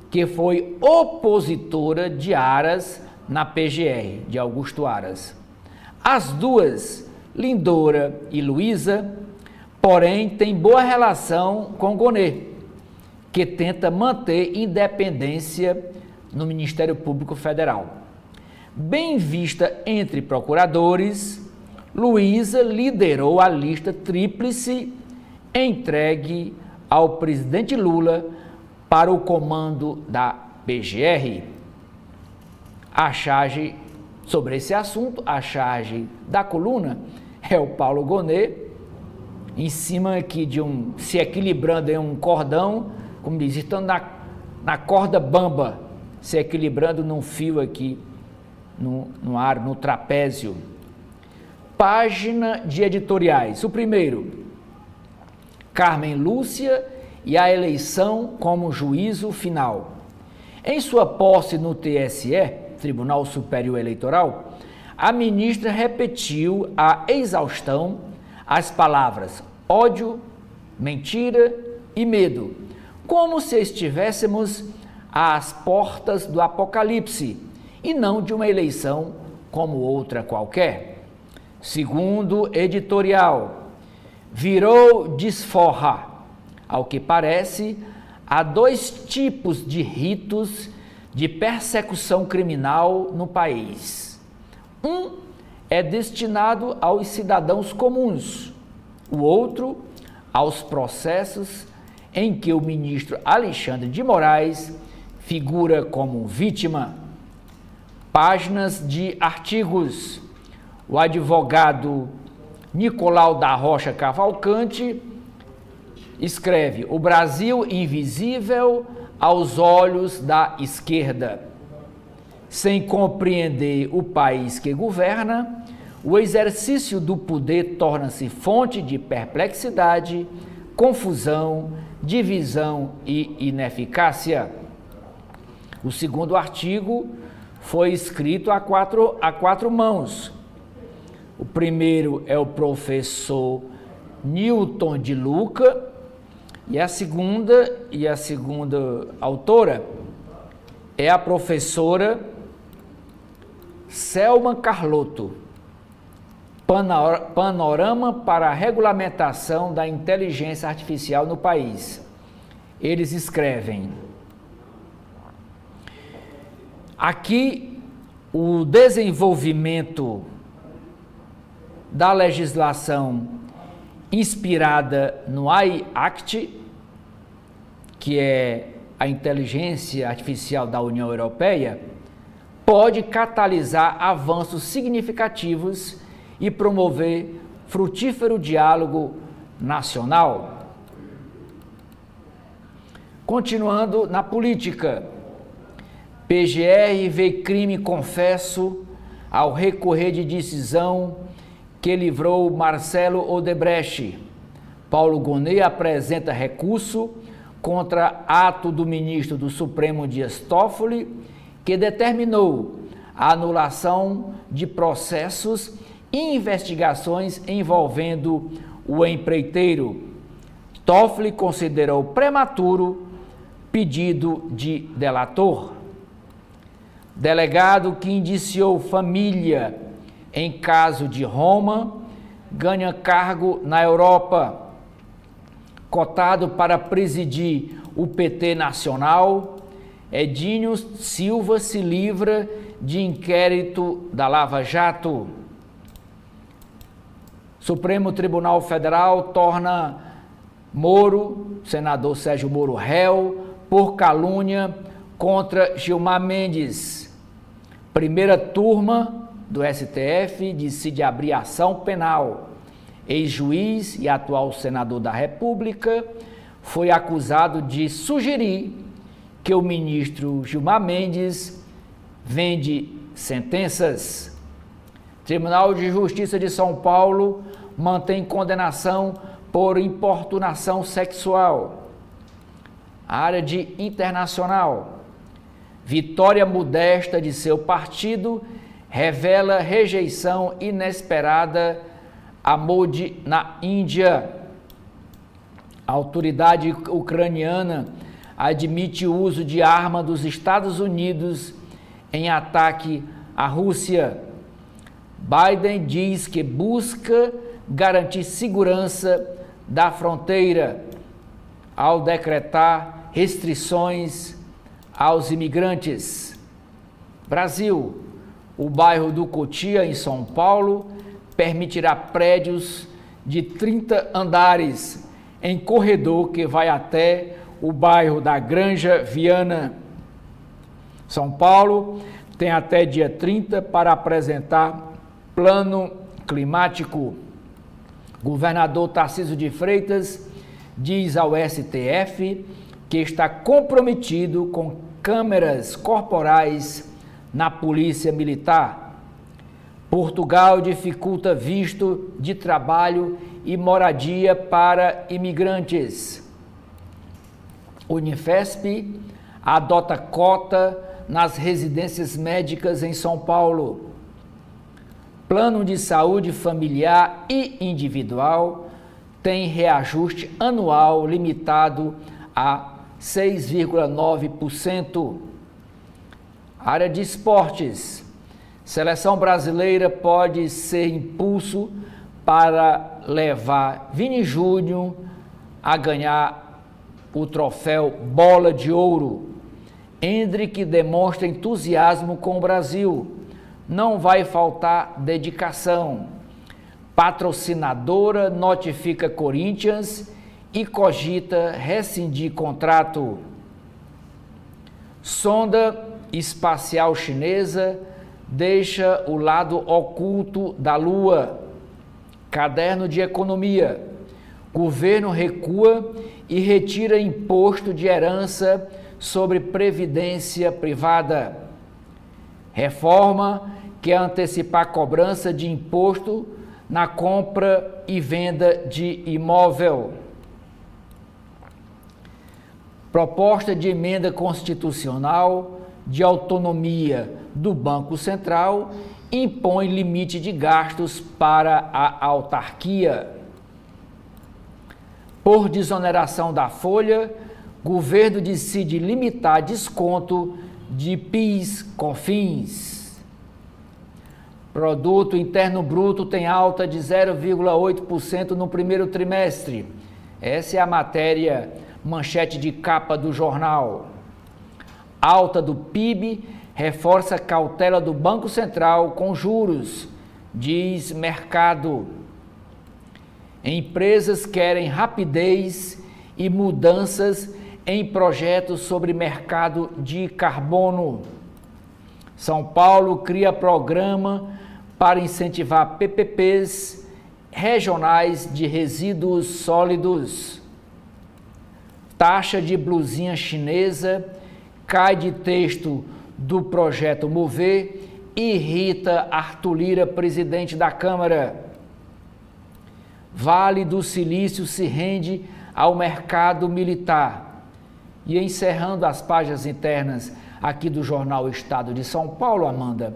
que foi opositora de Aras na PGR, de Augusto Aras. As duas, Lindora e Luísa, porém, têm boa relação com Gonet, que tenta manter independência no Ministério Público Federal. Bem vista entre procuradores, Luiza liderou a lista tríplice entregue ao presidente Lula para o comando da PGR. A charge sobre esse assunto, a charge da coluna, é o Paulo Gonet, em cima aqui se equilibrando em um cordão, como diz, estando na corda bamba, se equilibrando num fio aqui, no ar, no trapézio. Página de editoriais. O primeiro, Carmen Lúcia e a eleição como juízo final. Em sua posse no TSE, Tribunal Superior Eleitoral, a ministra repetiu a exaustão as palavras ódio, mentira e medo, como se estivéssemos às portas do apocalipse e não de uma eleição como outra qualquer. Segundo editorial, virou desforra. Ao que parece, há dois tipos de ritos de persecução criminal no país. Um é destinado aos cidadãos comuns, o outro aos processos em que o ministro Alexandre de Moraes figura como vítima. Páginas de artigos. O advogado Nicolau da Rocha Cavalcante escreve: o Brasil invisível aos olhos da esquerda. Sem compreender o país que governa, o exercício do poder torna-se fonte de perplexidade, confusão, divisão e ineficácia. O segundo artigo foi escrito a quatro mãos. O primeiro é o professor Newton de Luca e a segunda autora é a professora Selma Carlotto. Panorama para a regulamentação da inteligência artificial no país. Eles escrevem: aqui o desenvolvimento da legislação inspirada no AI Act, que é a inteligência artificial da União Europeia, pode catalisar avanços significativos e promover frutífero diálogo nacional. Continuando na política, PGR vê crime confesso ao recorrer de decisão que livrou Marcelo Odebrecht. Paulo Gonet apresenta recurso contra ato do ministro do Supremo Dias Toffoli, que determinou a anulação de processos e investigações envolvendo o empreiteiro. Toffoli considerou prematuro pedido de delator. Delegado que indiciou família em caso de Roma ganha cargo na Europa. Cotado para presidir o PT nacional, Edinho Silva se livra de inquérito da Lava Jato. Supremo Tribunal Federal torna senador Sérgio Moro, réu por calúnia contra Gilmar Mendes. Primeira turma do STF decide abrir ação penal. Ex-juiz e atual senador da República foi acusado de sugerir que o ministro Gilmar Mendes vende sentenças. Tribunal de Justiça de São Paulo mantém condenação por importunação sexual. Área de internacional. Vitória modesta de seu partido revela rejeição inesperada a Modi na Índia. A autoridade ucraniana admite o uso de arma dos Estados Unidos em ataque à Rússia. Biden diz que busca garantir segurança da fronteira ao decretar restrições aos imigrantes. Brasil, o bairro do Cotia, em São Paulo, permitirá prédios de 30 andares em corredor que vai até o bairro da Granja Viana. São Paulo tem até dia 30 para apresentar plano climático. Governador Tarcísio de Freitas diz ao STF que está comprometido com câmeras corporais na Polícia Militar. Portugal dificulta visto de trabalho e moradia para imigrantes. Unifesp adota cota nas residências médicas em São Paulo. Plano de saúde familiar e individual tem reajuste anual limitado a 6,9%. Área de esportes. Seleção brasileira pode ser impulso para levar Vini Júnior a ganhar o troféu Bola de Ouro. Endrick demonstra entusiasmo com o Brasil. Não vai faltar dedicação. Patrocinadora notifica Corinthians e cogita rescindir contrato. Sonda espacial chinesa deixa o lado oculto da Lua. Caderno de economia. Governo recua e retira imposto de herança sobre previdência privada. Reforma quer antecipar cobrança de imposto na compra e venda de imóvel. Proposta de emenda constitucional de autonomia do Banco Central impõe limite de gastos para a autarquia. Por desoneração da folha, governo decide limitar desconto de PIS/COFINS. Produto Interno Bruto tem alta de 0,8% no primeiro trimestre. Essa é a matéria manchete de capa do jornal. Alta do PIB reforça a cautela do Banco Central com juros, diz mercado. Empresas querem rapidez e mudanças em projetos sobre mercado de carbono. São Paulo cria programa para incentivar PPPs regionais de resíduos sólidos. Taxa de blusinha chinesa cai de texto do projeto Mover e irrita Arthur Lira, presidente da Câmara. Vale do Silício se rende ao mercado militar. E encerrando as páginas internas aqui do jornal Estado de São Paulo, Amanda,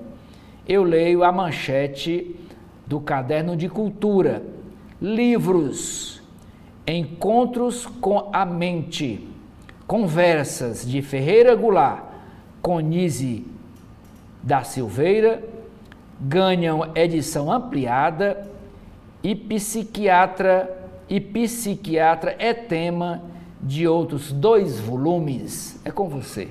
eu leio a manchete do Caderno de Cultura. Livros, Encontros com a Mente, Conversas de Ferreira Goulart com Nise da Silveira, ganham edição ampliada e Psiquiatra é tema de outros 2 volumes. É com você.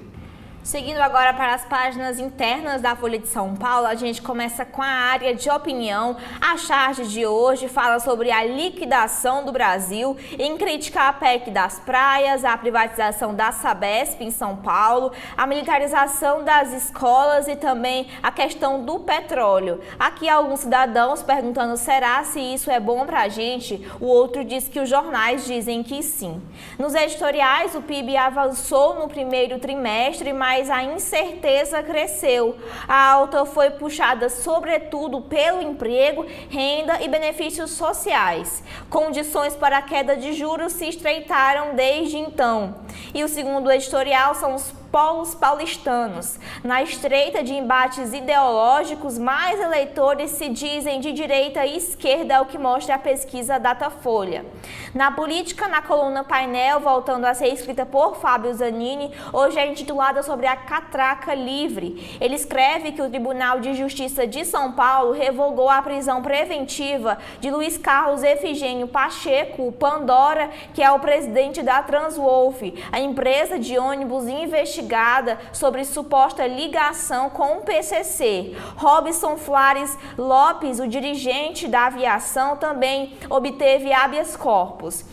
Seguindo agora para as páginas internas da Folha de São Paulo, a gente começa com a área de opinião. A charge de hoje fala sobre a liquidação do Brasil, em crítica à PEC das praias, a privatização da Sabesp em São Paulo, a militarização das escolas e também a questão do petróleo. Aqui alguns cidadãos perguntando, será se isso é bom para a gente? O outro diz que os jornais dizem que sim. Nos editoriais, o PIB avançou no primeiro trimestre, mas a incerteza cresceu. A alta foi puxada sobretudo pelo emprego, renda e benefícios sociais. Condições para a queda de juros se estreitaram desde então. E o segundo editorial são os polos paulistanos. Na estreita de embates ideológicos, mais eleitores se dizem de direita e esquerda, o que mostra a pesquisa Datafolha. Na política, na coluna Painel, voltando a ser escrita por Fábio Zanini, hoje é intitulada sobre a catraca livre. Ele escreve que o Tribunal de Justiça de São Paulo revogou a prisão preventiva de Luiz Carlos Efigênio Pacheco, o Pandora, que é o presidente da Transwolf, a empresa de ônibus investigada investigada sobre suposta ligação com o PCC. Robson Flores Lopes, o dirigente da aviação, também obteve habeas corpus.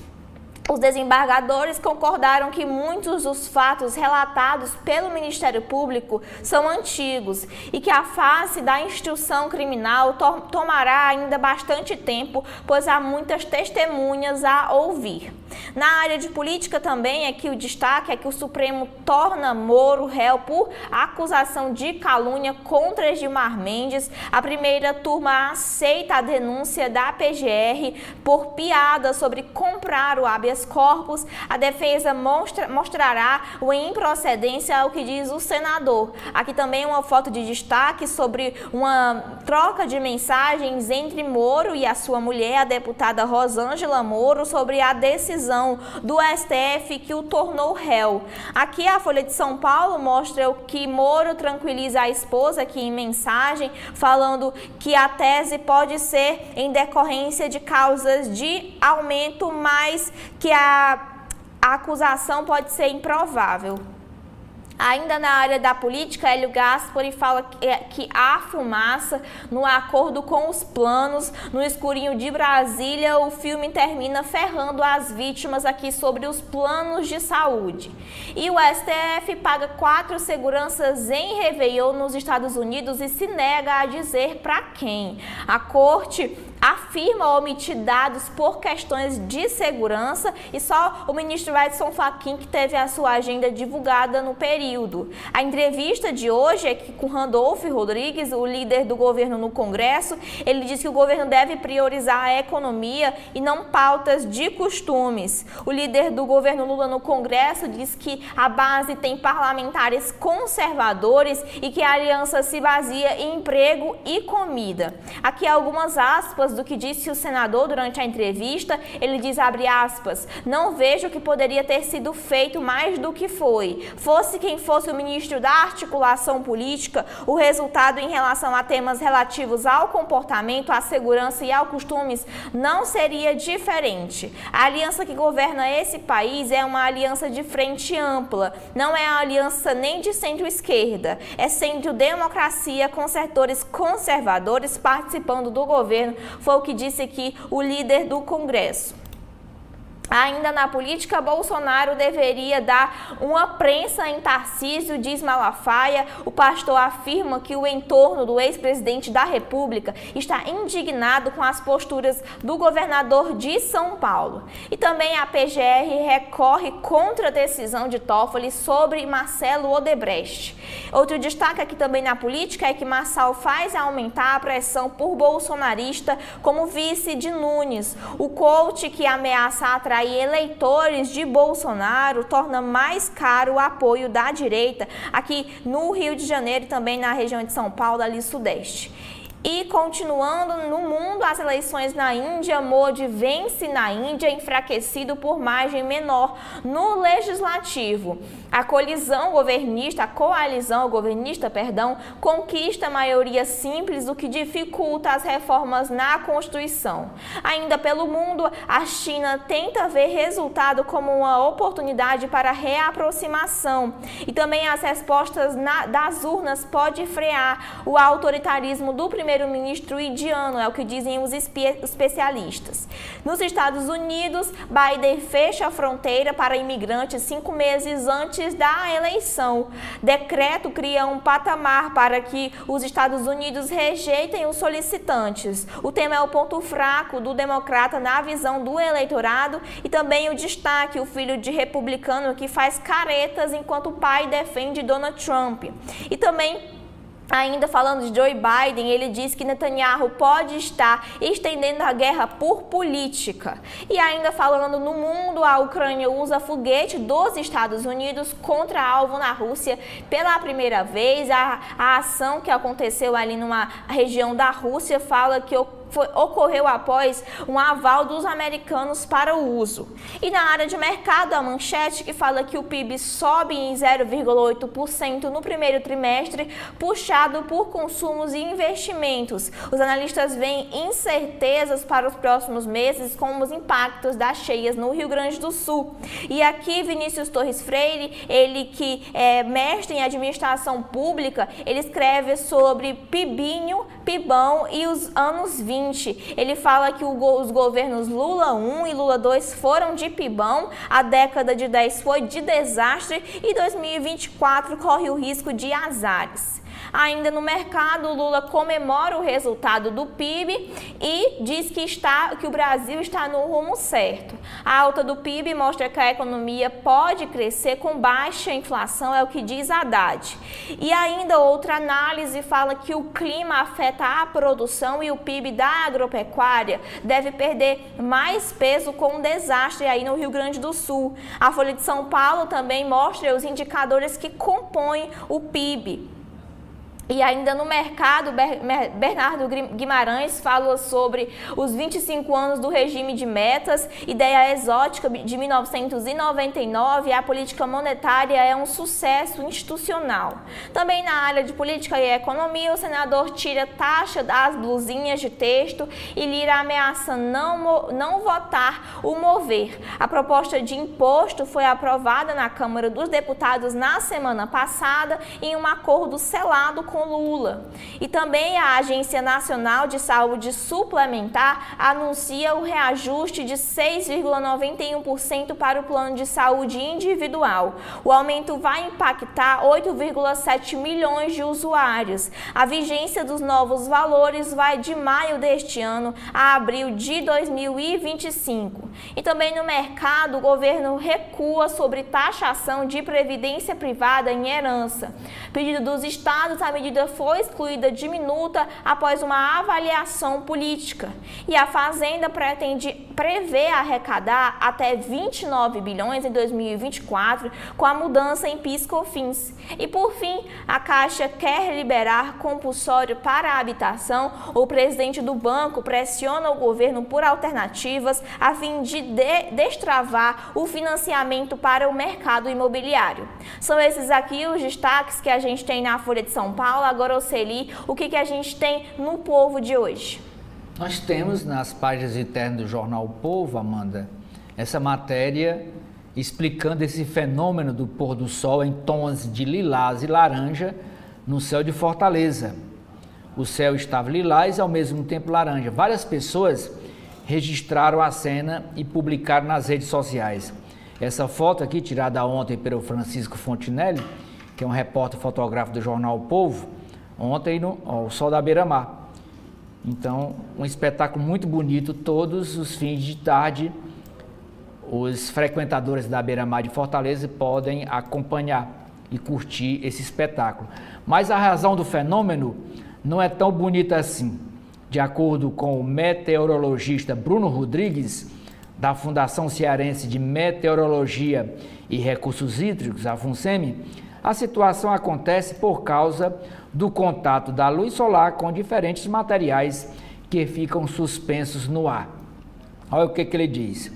Os desembargadores concordaram que muitos dos fatos relatados pelo Ministério Público são antigos e que a fase da instrução criminal tomará ainda bastante tempo, pois há muitas testemunhas a ouvir. Na área de política também, aqui o destaque é que o Supremo torna Moro réu por acusação de calúnia contra Gilmar Mendes. A primeira turma aceita a denúncia da PGR por piada sobre comprar o habeas corpus. A defesa mostrará a improcedência ao que diz o senador. Aqui também uma foto de destaque sobre uma troca de mensagens entre Moro e a sua mulher, a deputada Rosângela Moro, sobre a decisão do STF que o tornou réu. Aqui a Folha de São Paulo mostra que Moro tranquiliza a esposa aqui em mensagem, falando que a tese pode ser em decorrência de causas de aumento, mas que a acusação pode ser improvável. Ainda na área da política, Hélio Gaspari fala que há fumaça no acordo com os planos. No escurinho de Brasília, o filme termina ferrando as vítimas aqui sobre os planos de saúde. E o STF paga 4 seguranças em Réveillon nos Estados Unidos e se nega a dizer para quem. A corte afirma omitir dados por questões de segurança e só o ministro Edson Fachin que teve a sua agenda divulgada no período. A entrevista de hoje é com Randolph Rodrigues, o líder do governo no Congresso. Ele diz que o governo deve priorizar a economia e não pautas de costumes. O líder do governo Lula no Congresso diz que a base tem parlamentares conservadores e que a aliança se baseia em emprego e comida. Aqui algumas aspas do que disse o senador durante a entrevista. Ele diz, abre aspas, não vejo que poderia ter sido feito mais do que foi. Fosse quem fosse o ministro da articulação política, o resultado em relação a temas relativos ao comportamento, à segurança e aos costumes não seria diferente. A aliança que governa esse país é uma aliança de frente ampla, não é uma aliança nem de centro-esquerda, é centro-democracia com setores conservadores participando do governo, foi o que disse aqui o líder do Congresso. Ainda na política, Bolsonaro deveria dar uma prensa em Tarcísio, diz Malafaia. O pastor afirma que o entorno do ex-presidente da República está indignado com as posturas do governador de São Paulo. E também a PGR recorre contra a decisão de Toffoli sobre Marcelo Odebrecht. Outro destaque aqui também na política é que Marçal faz aumentar a pressão por bolsonarista como vice de Nunes. O coach que ameaça atrair eleitores de Bolsonaro torna mais caro o apoio da direita aqui no Rio de Janeiro e também na região de São Paulo, ali sudeste. E continuando no mundo, as eleições na Índia, Modi vence na Índia, enfraquecido por margem menor no legislativo. A coalizão governista conquista a maioria simples, o que dificulta as reformas na Constituição. Ainda pelo mundo, a China tenta ver resultado como uma oportunidade para reaproximação. E também as respostas das urnas podem frear o autoritarismo do primeiro-ministro indiano, é o que dizem os especialistas. Nos Estados Unidos, Biden fecha a fronteira para imigrantes 5 meses antes da eleição. Decreto cria um patamar para que os Estados Unidos rejeitem os solicitantes. O tema é o ponto fraco do democrata na visão do eleitorado e também o destaque, o filho de republicano que faz caretas enquanto o pai defende Donald Trump. E também ainda falando de Joe Biden, ele diz que Netanyahu pode estar estendendo a guerra por política. E ainda falando no mundo, a Ucrânia usa foguete dos Estados Unidos contra alvo na Rússia pela primeira vez. A ação que aconteceu ali numa região da Rússia fala que ocorreu após um aval dos americanos para o uso. E na área de mercado, a manchete que fala que o PIB sobe em 0,8% no primeiro trimestre, puxado por consumos e investimentos. Os analistas veem incertezas para os próximos meses com os impactos das cheias no Rio Grande do Sul. E aqui, Vinícius Torres Freire, ele que é mestre em administração pública, ele escreve sobre PIBinho, PIBão e os anos 20. Ele fala que os governos Lula 1 e Lula 2 foram de PIBão, a década de 10 foi de desastre e 2024 corre o risco de azares. Ainda no mercado, Lula comemora o resultado do PIB e diz que o Brasil está no rumo certo. A alta do PIB mostra que a economia pode crescer com baixa inflação, é o que diz Haddad. E ainda outra análise fala que o clima afeta a produção e o PIB da agropecuária deve perder mais peso com um desastre aí no Rio Grande do Sul. A Folha de São Paulo também mostra os indicadores que compõem o PIB. E ainda no mercado, Bernardo Guimarães fala sobre os 25 anos do regime de metas, ideia exótica de 1999, a política monetária é um sucesso institucional. Também na área de política e economia, o senador tira taxa das blusinhas de texto e Lira ameaça não votar o mover. A proposta de imposto foi aprovada na Câmara dos Deputados na semana passada em um acordo selado com Lula. E também a Agência Nacional de Saúde Suplementar anuncia o reajuste de 6,91% para o plano de saúde individual. O aumento vai impactar 8,7 milhões de usuários. A vigência dos novos valores vai de maio deste ano a abril de 2025. E também no mercado, o governo recua sobre taxação de previdência privada em herança. Pedido dos estados, a medida foi excluída de minuta após uma avaliação política. E a Fazenda prevê arrecadar até 29 bilhões em 2024 com a mudança em PIS/COFINS. E por fim, a Caixa quer liberar compulsório para a habitação. O presidente do banco pressiona o governo por alternativas a fim de destravar o financiamento para o mercado imobiliário. São esses aqui os destaques que a gente tem na Folha de São Paulo. Agora, Oceli, o que a gente tem no Povo de hoje? Nós temos nas páginas internas do jornal O Povo, Amanda, essa matéria explicando esse fenômeno do pôr do sol em tons de lilás e laranja no céu de Fortaleza. O céu estava lilás e ao mesmo tempo laranja. Várias pessoas registraram a cena e publicaram nas redes sociais. Essa foto aqui, tirada ontem pelo Francisco Fontinelli, que é um repórter fotográfico do jornal O Povo, ontem ao sol da beira-mar. Então, um espetáculo muito bonito, todos os fins de tarde, os frequentadores da beira-mar de Fortaleza podem acompanhar e curtir esse espetáculo. Mas a razão do fenômeno não é tão bonita assim. De acordo com o meteorologista Bruno Rodrigues, da Fundação Cearense de Meteorologia e Recursos Hídricos, a FUNSEMI, a situação acontece por causa do contato da luz solar com diferentes materiais que ficam suspensos no ar. Olha o que ele diz.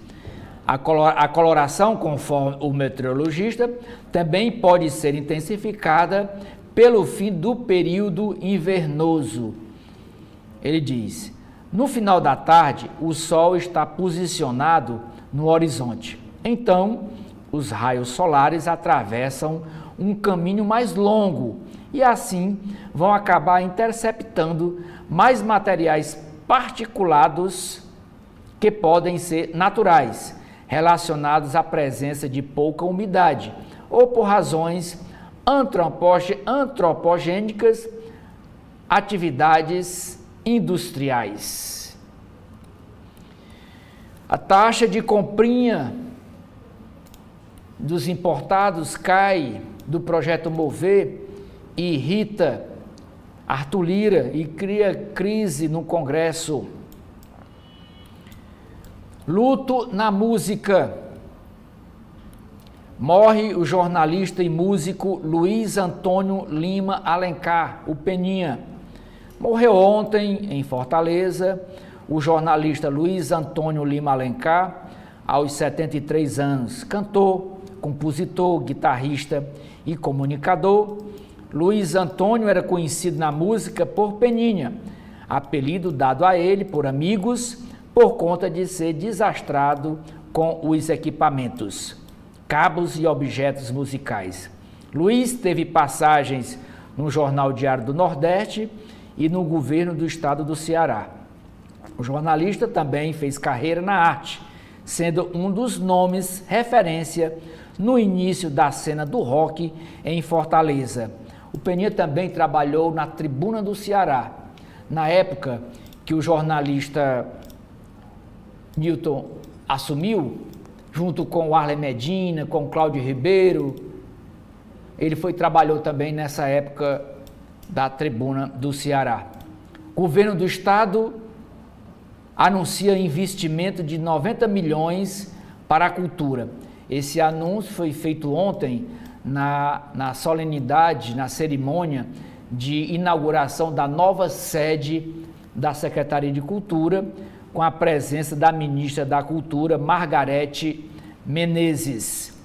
A coloração, conforme o meteorologista, também pode ser intensificada pelo fim do período invernoso. Ele diz: no final da tarde, o Sol está posicionado no horizonte. Então, os raios solares atravessam um caminho mais longo e assim vão acabar interceptando mais materiais particulados que podem ser naturais, relacionados à presença de pouca umidade ou por razões antropogênicas, atividades industriais. A taxa de comprinha dos importados cai do projeto Mover e irrita Arthur Lira e cria crise no Congresso. Luto na música. Morre o jornalista e músico Luiz Antônio Lima Alencar, o Peninha. Morreu ontem em Fortaleza. o jornalista Luiz Antônio Lima Alencar, aos 73 anos. Cantor, compositor, guitarrista e comunicador, Luiz Antônio era conhecido na música por Peninha, apelido dado a ele por amigos por conta de ser desastrado com os equipamentos, cabos e objetos musicais. Luiz teve passagens no Jornal Diário do Nordeste e no governo do estado do Ceará. O jornalista também fez carreira na arte, sendo um dos nomes referência no início da cena do rock em Fortaleza. O Peninha também trabalhou na Tribuna do Ceará, na época que o jornalista Newton assumiu, junto com o Arlen Medina, com o Cláudio Ribeiro. Ele trabalhou também nessa época da Tribuna do Ceará. O governo do estado anuncia investimento de 90 milhões para a cultura. Esse anúncio foi feito ontem na solenidade, na cerimônia de inauguração da nova sede da Secretaria de Cultura, com a presença da ministra da Cultura, Margarete Menezes.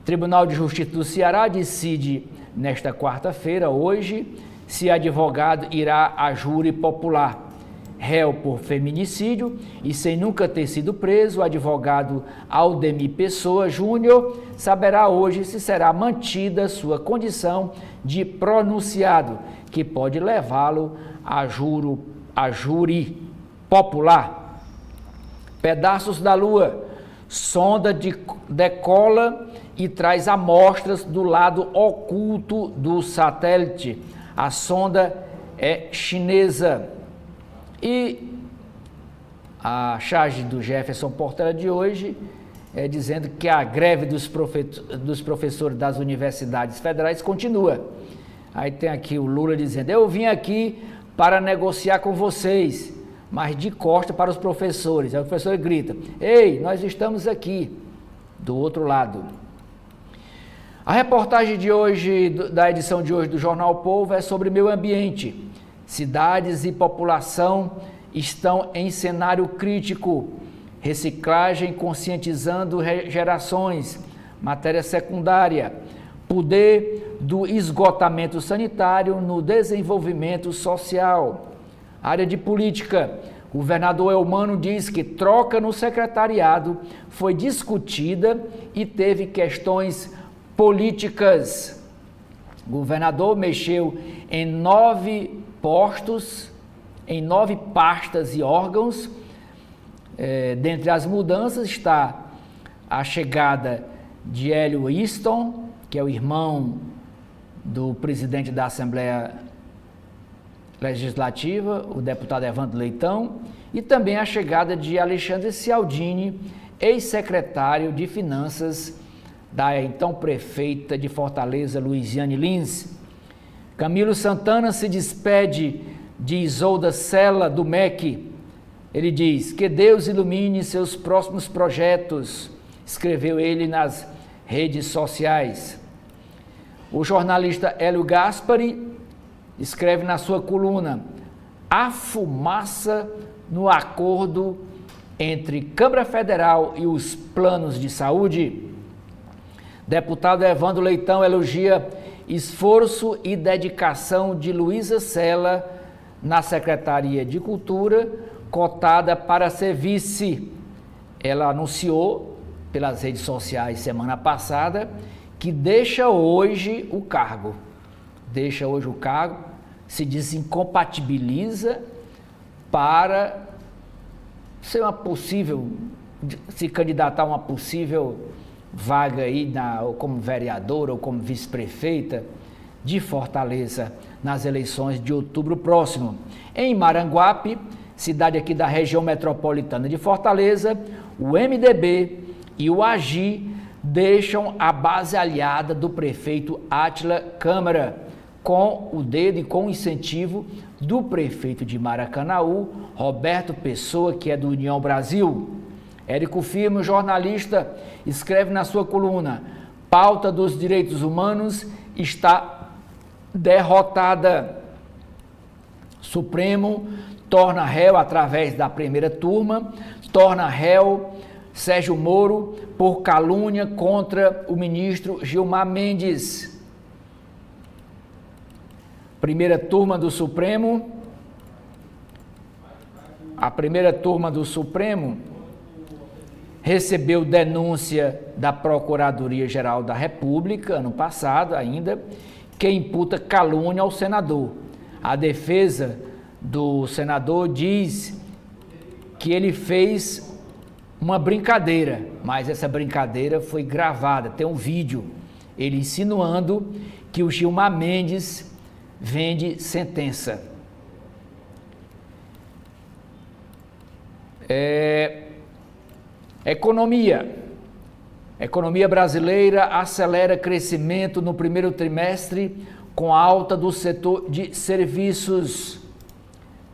Tribunal de Justiça do Ceará decide nesta quarta-feira, hoje, se advogado irá a júri popular. Réu por feminicídio e sem nunca ter sido preso, o advogado Aldemir Pessoa Júnior saberá hoje se será mantida sua condição de pronunciado, que pode levá-lo a júri popular. Pedaços da Lua. Sonda decola e traz amostras do lado oculto do satélite. A sonda é chinesa. E a charge do Jefferson Portela de hoje é dizendo que a greve dos professores das universidades federais continua. Aí tem aqui o Lula dizendo: eu vim aqui para negociar com vocês, mas de costa para os professores. Aí o professor grita: ei, nós estamos aqui, do outro lado. A reportagem de hoje, da edição de hoje do Jornal Povo, é sobre meio ambiente. Cidades e população estão em cenário crítico. Reciclagem conscientizando gerações. Matéria secundária. Poder do esgotamento sanitário no desenvolvimento social. Área de política. O governador Elmano diz que troca no secretariado foi discutida e teve questões políticas. O governador mexeu em 9 postos, em 9 pastas e órgãos. Dentre as mudanças está a chegada de Hélio Easton, que é o irmão do presidente da Assembleia Legislativa, o deputado Evandro Leitão, e também a chegada de Alexandre Cialdini, ex-secretário de Finanças da então prefeita de Fortaleza, Luiziane Lins. Camilo Santana se despede de Isolda Sela, do MEC. Ele diz: que Deus ilumine seus próximos projetos, escreveu ele nas redes sociais. O jornalista Hélio Gaspari escreve na sua coluna: há fumaça no acordo entre Câmara Federal e os planos de saúde. Deputado Evandro Leitão elogia esforço e dedicação de Luísa Sela na Secretaria de Cultura, cotada para ser vice. Ela anunciou pelas redes sociais semana passada que deixa hoje o cargo. Se desincompatibiliza para se candidatar a uma possível vaga aí como vereadora ou como vice-prefeita de Fortaleza nas eleições de outubro próximo. Em Maranguape, cidade aqui da região metropolitana de Fortaleza, o MDB e o AGI deixam a base aliada do prefeito Átila Câmara, com o dedo e com o incentivo do prefeito de Maracanaú, Roberto Pessoa, que é do União Brasil. Érico Firmo, jornalista, escreve na sua coluna: pauta dos direitos humanos está derrotada. Supremo torna réu através da primeira turma, torna réu Sérgio Moro por calúnia contra o ministro Gilmar Mendes. Primeira turma do Supremo. A primeira turma do Supremo recebeu denúncia da Procuradoria-Geral da República, ano passado ainda, que imputa calúnia ao senador. A defesa do senador diz que ele fez uma brincadeira, mas essa brincadeira foi gravada, tem um vídeo, ele insinuando que o Gilmar Mendes vende sentença. Economia. Economia brasileira acelera crescimento no primeiro trimestre com alta do setor de serviços.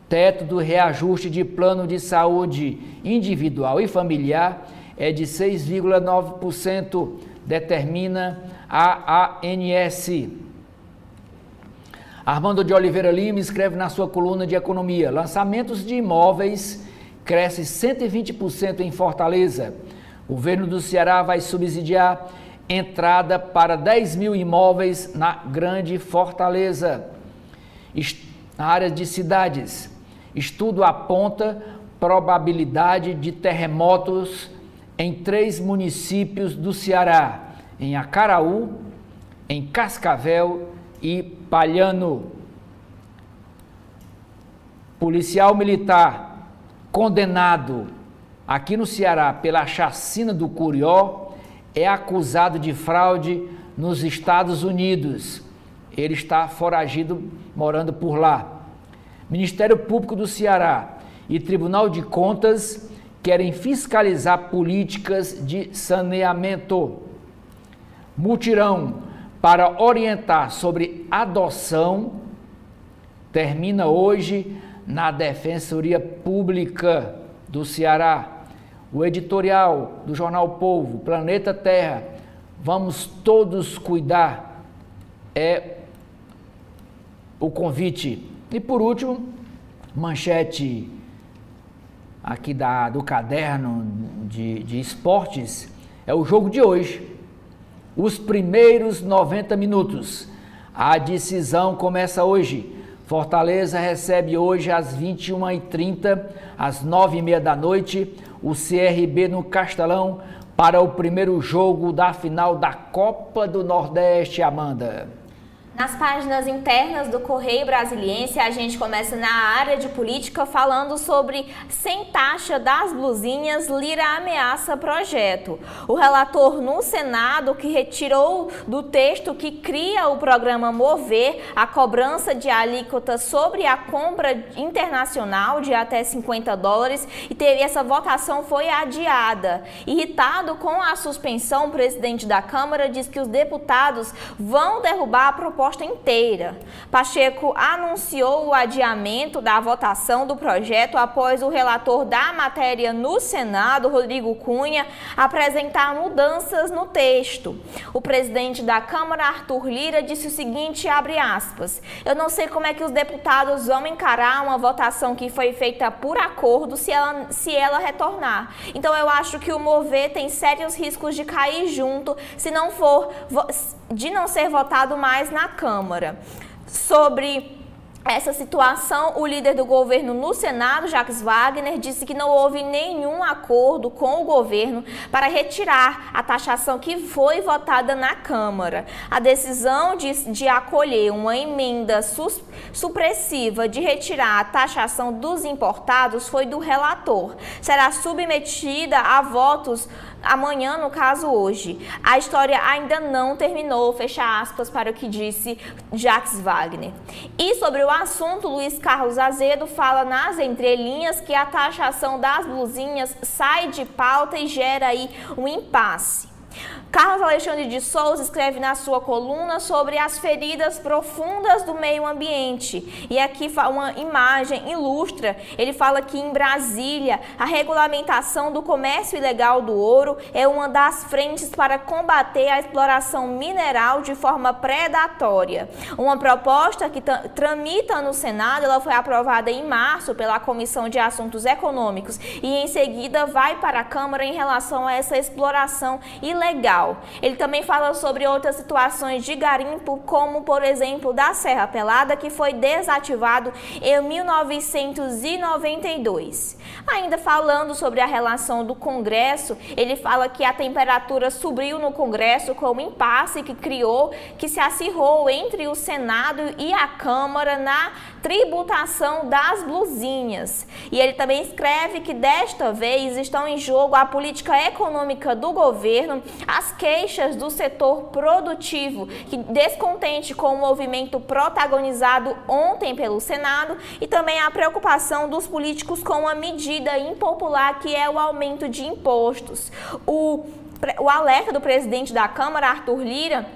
Teto do reajuste de plano de saúde individual e familiar é de 6,9%, determina a ANS. Armando de Oliveira Lima escreve na sua coluna de economia: lançamentos de imóveis cresce 120% em Fortaleza. O governo do Ceará vai subsidiar entrada para 10 mil imóveis na Grande Fortaleza. Na área de cidades, estudo aponta probabilidade de terremotos em 3 municípios do Ceará, em Acaraú, em Cascavel e Palhano. Policial militar condenado aqui no Ceará pela chacina do Curió é acusado de fraude nos Estados Unidos. Ele está foragido, morando por lá. Ministério Público do Ceará e Tribunal de Contas querem fiscalizar políticas de saneamento. Mutirão para orientar sobre adoção termina hoje na Defensoria Pública do Ceará. O editorial do Jornal Povo, Planeta Terra, vamos todos cuidar, é o convite. E por último, manchete aqui do caderno de esportes, é o jogo de hoje. Os primeiros 90 minutos. A decisão começa hoje. Fortaleza recebe hoje às 21h30, às 9h30 da noite, o CRB no Castelão para o primeiro jogo da final da Copa do Nordeste, Amanda. Nas páginas internas do Correio Brasiliense, a gente começa na área de política falando sobre sem taxa das blusinhas, Lira ameaça projeto. O relator no Senado, que retirou do texto que cria o programa Mover a cobrança de alíquota sobre a compra internacional de até $50 e essa votação foi adiada. Irritado com a suspensão, o presidente da Câmara diz que os deputados vão derrubar a proposta inteira. Pacheco anunciou o adiamento da votação do projeto após o relator da matéria no Senado, Rodrigo Cunha, apresentar mudanças no texto. O presidente da Câmara, Arthur Lira, disse o seguinte, abre aspas, eu não sei como é que os deputados vão encarar uma votação que foi feita por acordo se ela retornar. Então eu acho que o Mover tem sérios riscos de cair junto se não for de não ser votado mais na Câmara. Sobre essa situação, o líder do governo no Senado, Jacques Wagner, disse que não houve nenhum acordo com o governo para retirar a taxação que foi votada na Câmara. A decisão de acolher uma emenda supressiva de retirar a taxação dos importados foi do relator. Será submetida a votos amanhã, no caso hoje. A história ainda não terminou, fecha aspas para o que disse Jacques Wagner. E sobre o assunto, Luiz Carlos Azevedo fala nas entrelinhas que a taxação das blusinhas sai de pauta e gera aí um impasse. Carlos Alexandre de Souza escreve na sua coluna sobre as feridas profundas do meio ambiente. E aqui uma imagem ilustra, ele fala que em Brasília, a regulamentação do comércio ilegal do ouro é uma das frentes para combater a exploração mineral de forma predatória. Uma proposta que tramita no Senado, ela foi aprovada em março pela Comissão de Assuntos Econômicos e em seguida vai para a Câmara em relação a essa exploração ilegal. Ele também fala sobre outras situações de garimpo, como por exemplo da Serra Pelada, que foi desativado em 1992. Ainda falando sobre a relação do Congresso, ele fala que a temperatura subiu no Congresso com um impasse que se acirrou entre o Senado e a Câmara na tributação das blusinhas. E ele também escreve que desta vez estão em jogo a política econômica do governo, as queixas do setor produtivo, que descontente com o movimento protagonizado ontem pelo Senado, e também a preocupação dos políticos com uma medida impopular que é o aumento de impostos. O alerta do presidente da Câmara, Arthur Lira,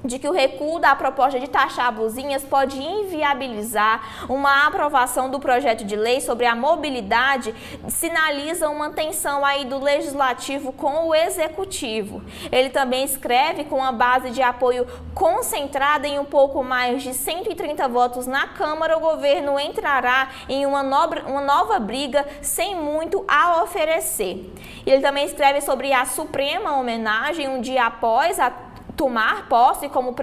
de que o recuo da proposta de taxar blusinhas pode inviabilizar uma aprovação do projeto de lei sobre a mobilidade, sinaliza uma tensão aí do Legislativo com o Executivo. Ele também escreve com uma base de apoio concentrada em um pouco mais de 130 votos na Câmara, o governo entrará em uma nova briga sem muito a oferecer. Ele também escreve sobre a Suprema homenagem um dia após a tomar posse como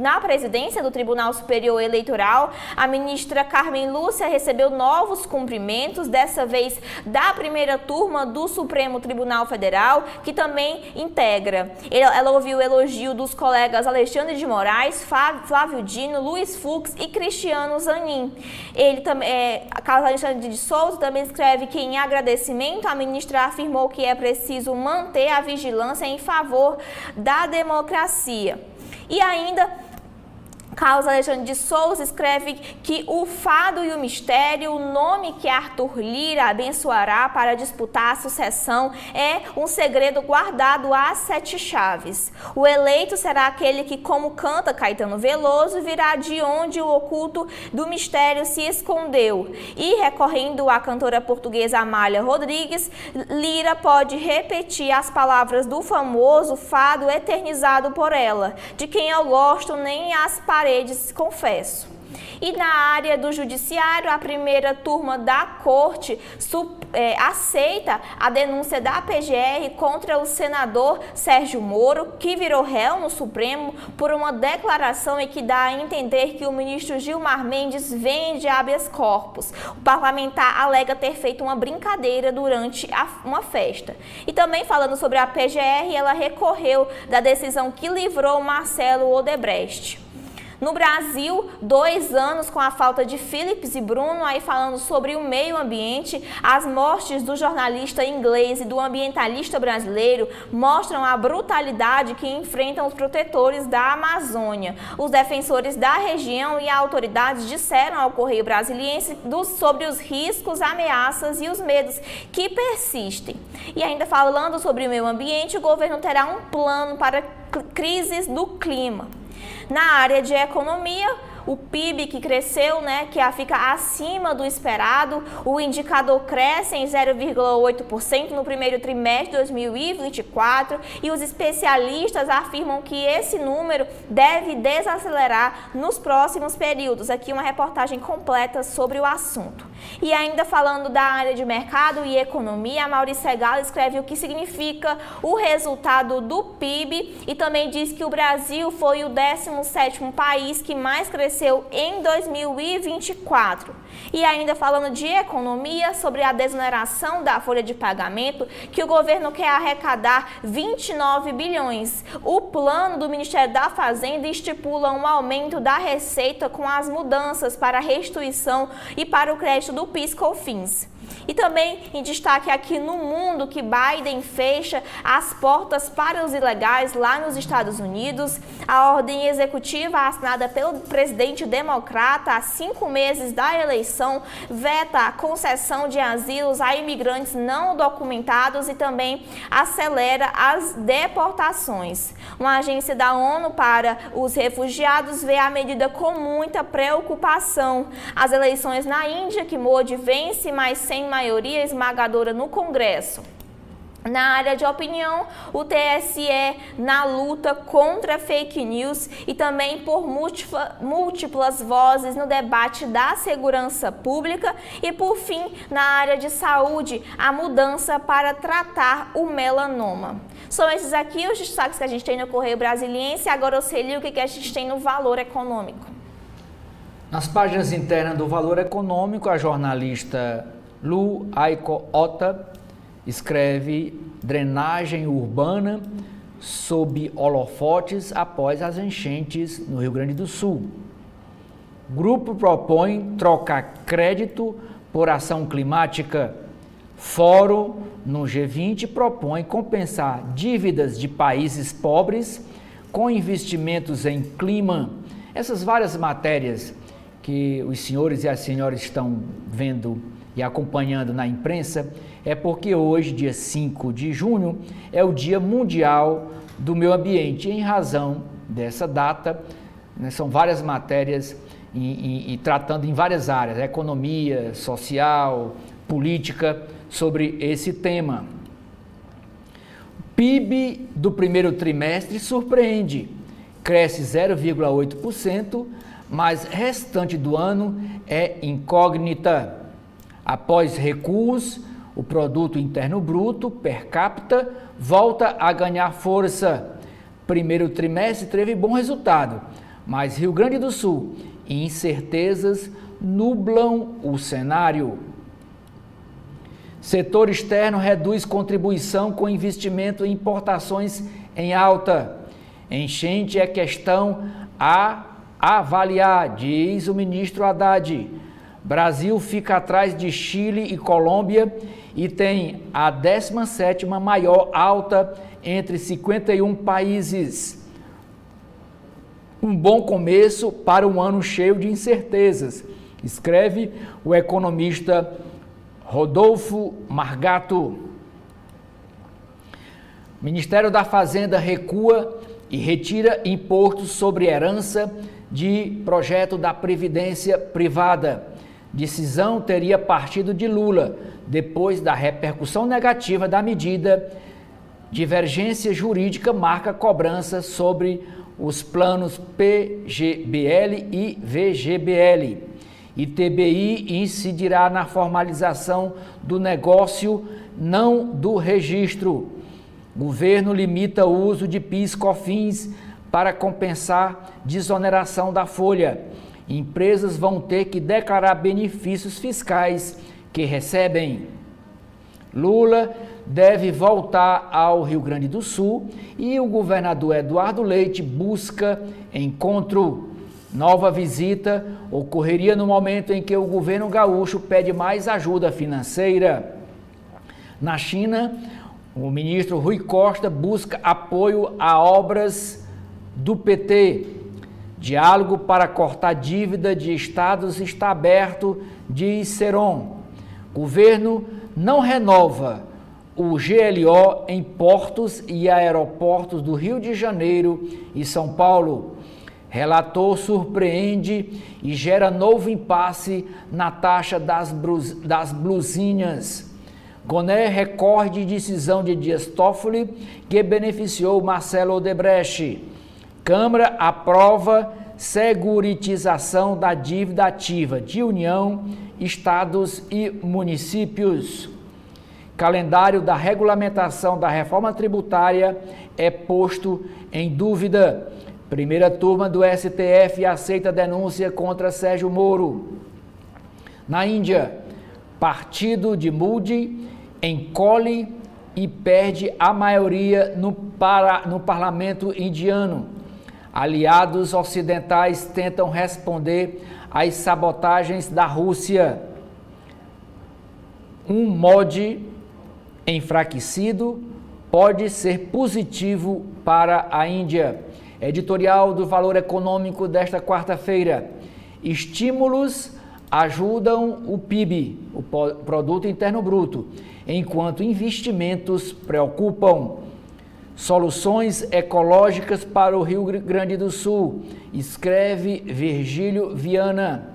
na presidência do Tribunal Superior Eleitoral. A ministra Carmen Lúcia recebeu novos cumprimentos, dessa vez da primeira turma do Supremo Tribunal Federal, que também integra. Ela ouviu o elogio dos colegas Alexandre de Moraes, Flávio Dino, Luiz Fux e Cristiano Zanin. Ele também, Carlos Alexandre de Souza também escreve que, em agradecimento, a ministra afirmou que é preciso manter a vigilância em favor da democracia. E ainda, Carlos Alexandre de Souza escreve que o fado e o mistério, o nome que Arthur Lira abençoará para disputar a sucessão, é um segredo guardado às 7 chaves. O eleito será aquele que, como canta Caetano Veloso, virá de onde o oculto do mistério se escondeu. E, recorrendo à cantora portuguesa Amália Rodrigues, Lira pode repetir as palavras do famoso fado eternizado por ela: de quem eu gosto nem as paredes confesso. E na área do judiciário, a primeira turma da Corte aceita a denúncia da PGR contra o senador Sérgio Moro, que virou réu no Supremo por uma declaração em que dá a entender que o ministro Gilmar Mendes vende habeas corpus. O parlamentar alega ter feito uma brincadeira durante uma festa. E também falando sobre a PGR, ela recorreu da decisão que livrou Marcelo Odebrecht. No Brasil, 2 anos com a falta de Philips e Bruno, aí falando sobre o meio ambiente, as mortes do jornalista inglês e do ambientalista brasileiro mostram a brutalidade que enfrentam os protetores da Amazônia. Os defensores da região e autoridades disseram ao Correio Brasiliense sobre os riscos, ameaças e os medos que persistem. E ainda falando sobre o meio ambiente, o governo terá um plano para crises do clima. Na área de economia, o PIB que cresceu, que fica acima do esperado, o indicador cresce em 0,8% no primeiro trimestre de 2024 e os especialistas afirmam que esse número deve desacelerar nos próximos períodos. Aqui uma reportagem completa sobre o assunto. E ainda falando da área de mercado e economia, a Maurícia Segala escreve o que significa o resultado do PIB e também diz que o Brasil foi o 17º país que mais cresceu em 2024. E ainda falando de economia, sobre a desoneração da folha de pagamento, que o governo quer arrecadar 29 bilhões. O plano do Ministério da Fazenda estipula um aumento da receita com as mudanças para a restituição e para o crédito do PIS/COFINS. E também em destaque aqui no mundo que Biden fecha as portas para os ilegais lá nos Estados Unidos. A ordem executiva assinada pelo presidente presidente democrata, há 5 meses da eleição, veta a concessão de asilos a imigrantes não documentados e também acelera as deportações. Uma agência da ONU para os refugiados vê a medida com muita preocupação. As eleições na Índia, que Modi vence, mas sem maioria esmagadora no Congresso. Na área de opinião, o TSE na luta contra fake news e também por múltiplas vozes no debate da segurança pública e, por fim, na área de saúde, a mudança para tratar o melanoma. São esses aqui os destaques que a gente tem no Correio Brasiliense. Agora, Oceli, o que a gente tem no Valor Econômico? Nas páginas internas do Valor Econômico, a jornalista Lu Aiko Ota escreve: drenagem urbana sob holofotes após as enchentes no Rio Grande do Sul. Grupo propõe trocar crédito por ação climática. Fórum no G20 propõe compensar dívidas de países pobres com investimentos em clima. Essas várias matérias que os senhores e as senhoras estão vendo e acompanhando na imprensa, é porque hoje, dia 5 de junho, é o Dia Mundial do Meio Ambiente. E em razão dessa data, né, são várias matérias e tratando em várias áreas, economia, social, política, sobre esse tema. O PIB do primeiro trimestre surpreende, cresce 0,8%, mas restante do ano é incógnita. Após recuos, o produto interno bruto per capita volta a ganhar força. Primeiro trimestre teve bom resultado, mas Rio Grande do Sul e incertezas nublam o cenário. Setor externo reduz contribuição com investimento em importações em alta. Enchente é questão a avaliar, diz o ministro Haddad. Brasil fica atrás de Chile e Colômbia e tem a 17ª maior alta entre 51 países. Um bom começo para um ano cheio de incertezas, escreve o economista Rodolfo Margato. O Ministério da Fazenda recua e retira impostos sobre herança de projeto da Previdência Privada. Decisão teria partido de Lula, depois da repercussão negativa da medida. Divergência jurídica marca cobrança sobre os planos PGBL e VGBL. ITBI incidirá na formalização do negócio, não do registro. Governo limita o uso de PIS/COFINS para compensar desoneração da folha. Empresas vão ter que declarar benefícios fiscais que recebem. Lula deve voltar ao Rio Grande do Sul e o governador Eduardo Leite busca encontro. Nova visita ocorreria no momento em que o governo gaúcho pede mais ajuda financeira. Na China, o ministro Rui Costa busca apoio a obras do PT. Diálogo para cortar dívida de estados está aberto, diz Seron. Governo não renova o GLO em portos e aeroportos do Rio de Janeiro e São Paulo. Relator surpreende e gera novo impasse na taxa das blusinhas. Goné recorde decisão de Dias Toffoli que beneficiou Marcelo Odebrecht. Câmara aprova seguritização da dívida ativa de União, estados e municípios. Calendário da regulamentação da reforma tributária é posto em dúvida. Primeira turma do STF aceita denúncia contra Sérgio Moro. Na Índia, partido de Modi encolhe e perde a maioria no parlamento indiano. Aliados ocidentais tentam responder às sabotagens da Rússia. Um Modi enfraquecido pode ser positivo para a Índia. Editorial do Valor Econômico desta quarta-feira. Estímulos ajudam o PIB, o Produto Interno Bruto, enquanto investimentos preocupam. Soluções ecológicas para o Rio Grande do Sul, escreve Virgílio Viana.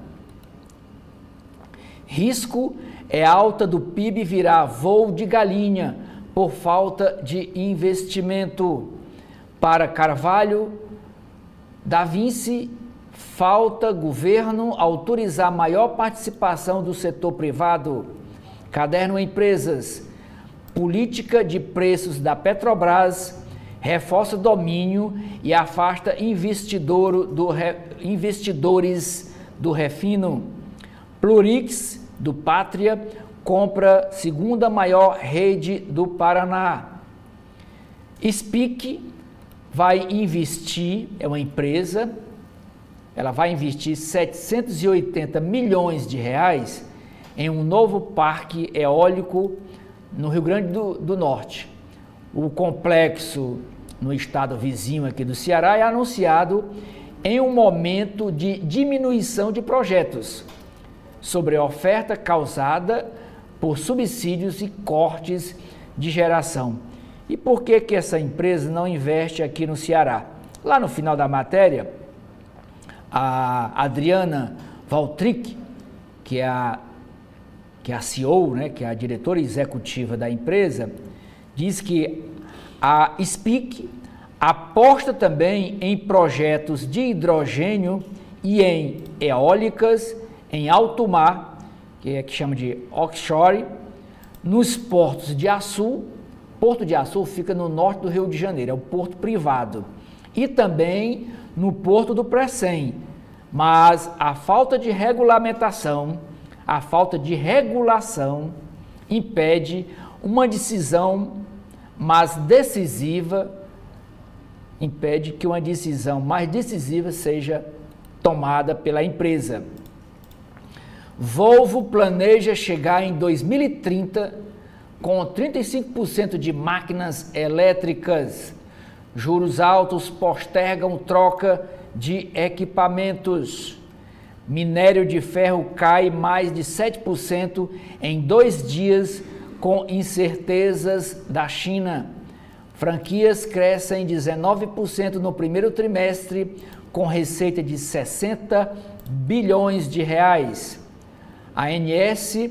Risco é alta do PIB virar voo de galinha por falta de investimento. Para Carvalho da Vinci, falta governo autorizar maior participação do setor privado. Caderno Empresas. Política de preços da Petrobras reforça domínio e afasta investidores do refino. Plurix, do Pátria, compra segunda maior rede do Paraná. SPIC vai investir, é uma empresa, ela vai investir 780 milhões de reais em um novo parque eólico no Rio Grande do Norte. O complexo no estado vizinho aqui do Ceará é anunciado em um momento de diminuição de projetos sobre a oferta causada por subsídios e cortes de geração. E por que essa empresa não investe aqui no Ceará? Lá no final da matéria, a Adriana Valtric, que é a CEO, né, que é a diretora executiva da empresa, diz que a SPIC aposta também em projetos de hidrogênio e em eólicas em alto mar, que chama de offshore, nos portos de Açu. Porto de Açu fica no norte do Rio de Janeiro, é um porto privado, e também no Porto do Precém. Mas a falta de regulamentação, a falta de regulação impede uma decisão mais decisiva, impede que uma decisão mais decisiva seja tomada pela empresa. Volvo planeja chegar em 2030 com 35% de máquinas elétricas. Juros altos postergam troca de equipamentos. Minério de ferro cai mais de 7% em 2 dias com incertezas da China. Franquias crescem 19% no primeiro trimestre com receita de 60 bilhões de reais. A ANS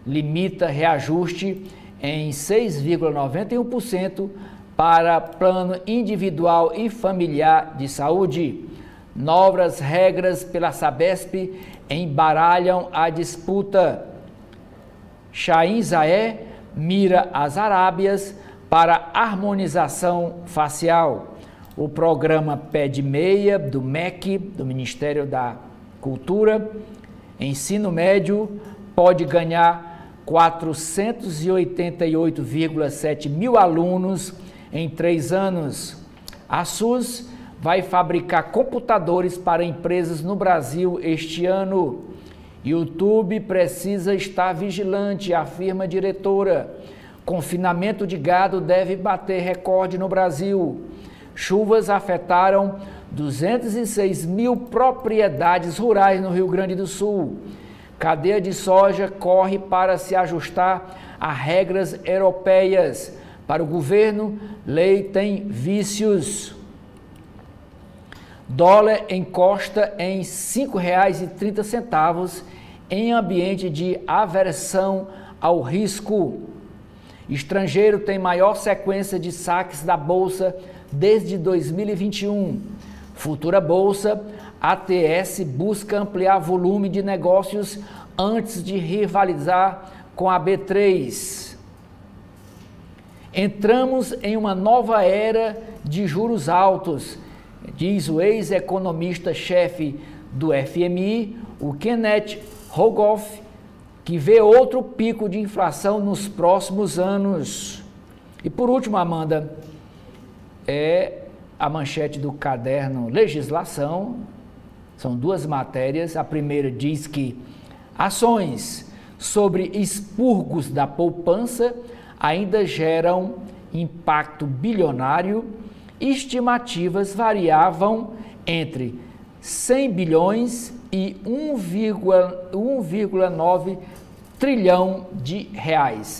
limita reajuste em 6,91% para plano individual e familiar de saúde. Novas regras pela Sabesp embaralham a disputa. Shahin Zaé mira as Arábias para harmonização facial. O programa Pé de Meia do MEC, do Ministério da Cultura, ensino médio, pode ganhar 488,7 mil alunos em 3 anos. A SUS vai fabricar computadores para empresas no Brasil este ano. YouTube precisa estar vigilante, afirma a diretora. Confinamento de gado deve bater recorde no Brasil. Chuvas afetaram 206 mil propriedades rurais no Rio Grande do Sul. Cadeia de soja corre para se ajustar a regras europeias. Para o governo, lei tem vícios. Dólar encosta em R$ 5,30 em ambiente de aversão ao risco. Estrangeiro tem maior sequência de saques da Bolsa desde 2021. Futura Bolsa, ATS busca ampliar volume de negócios antes de rivalizar com a B3. Entramos em uma nova era de juros altos, diz o ex-economista-chefe do FMI, o Kenneth Rogoff, que vê outro pico de inflação nos próximos anos. E por último, Amanda, é a manchete do caderno Legislação. São 2 matérias. A primeira diz que ações sobre expurgos da poupança ainda geram impacto bilionário estimativas variavam entre 100 bilhões e 1,9 trilhão de reais.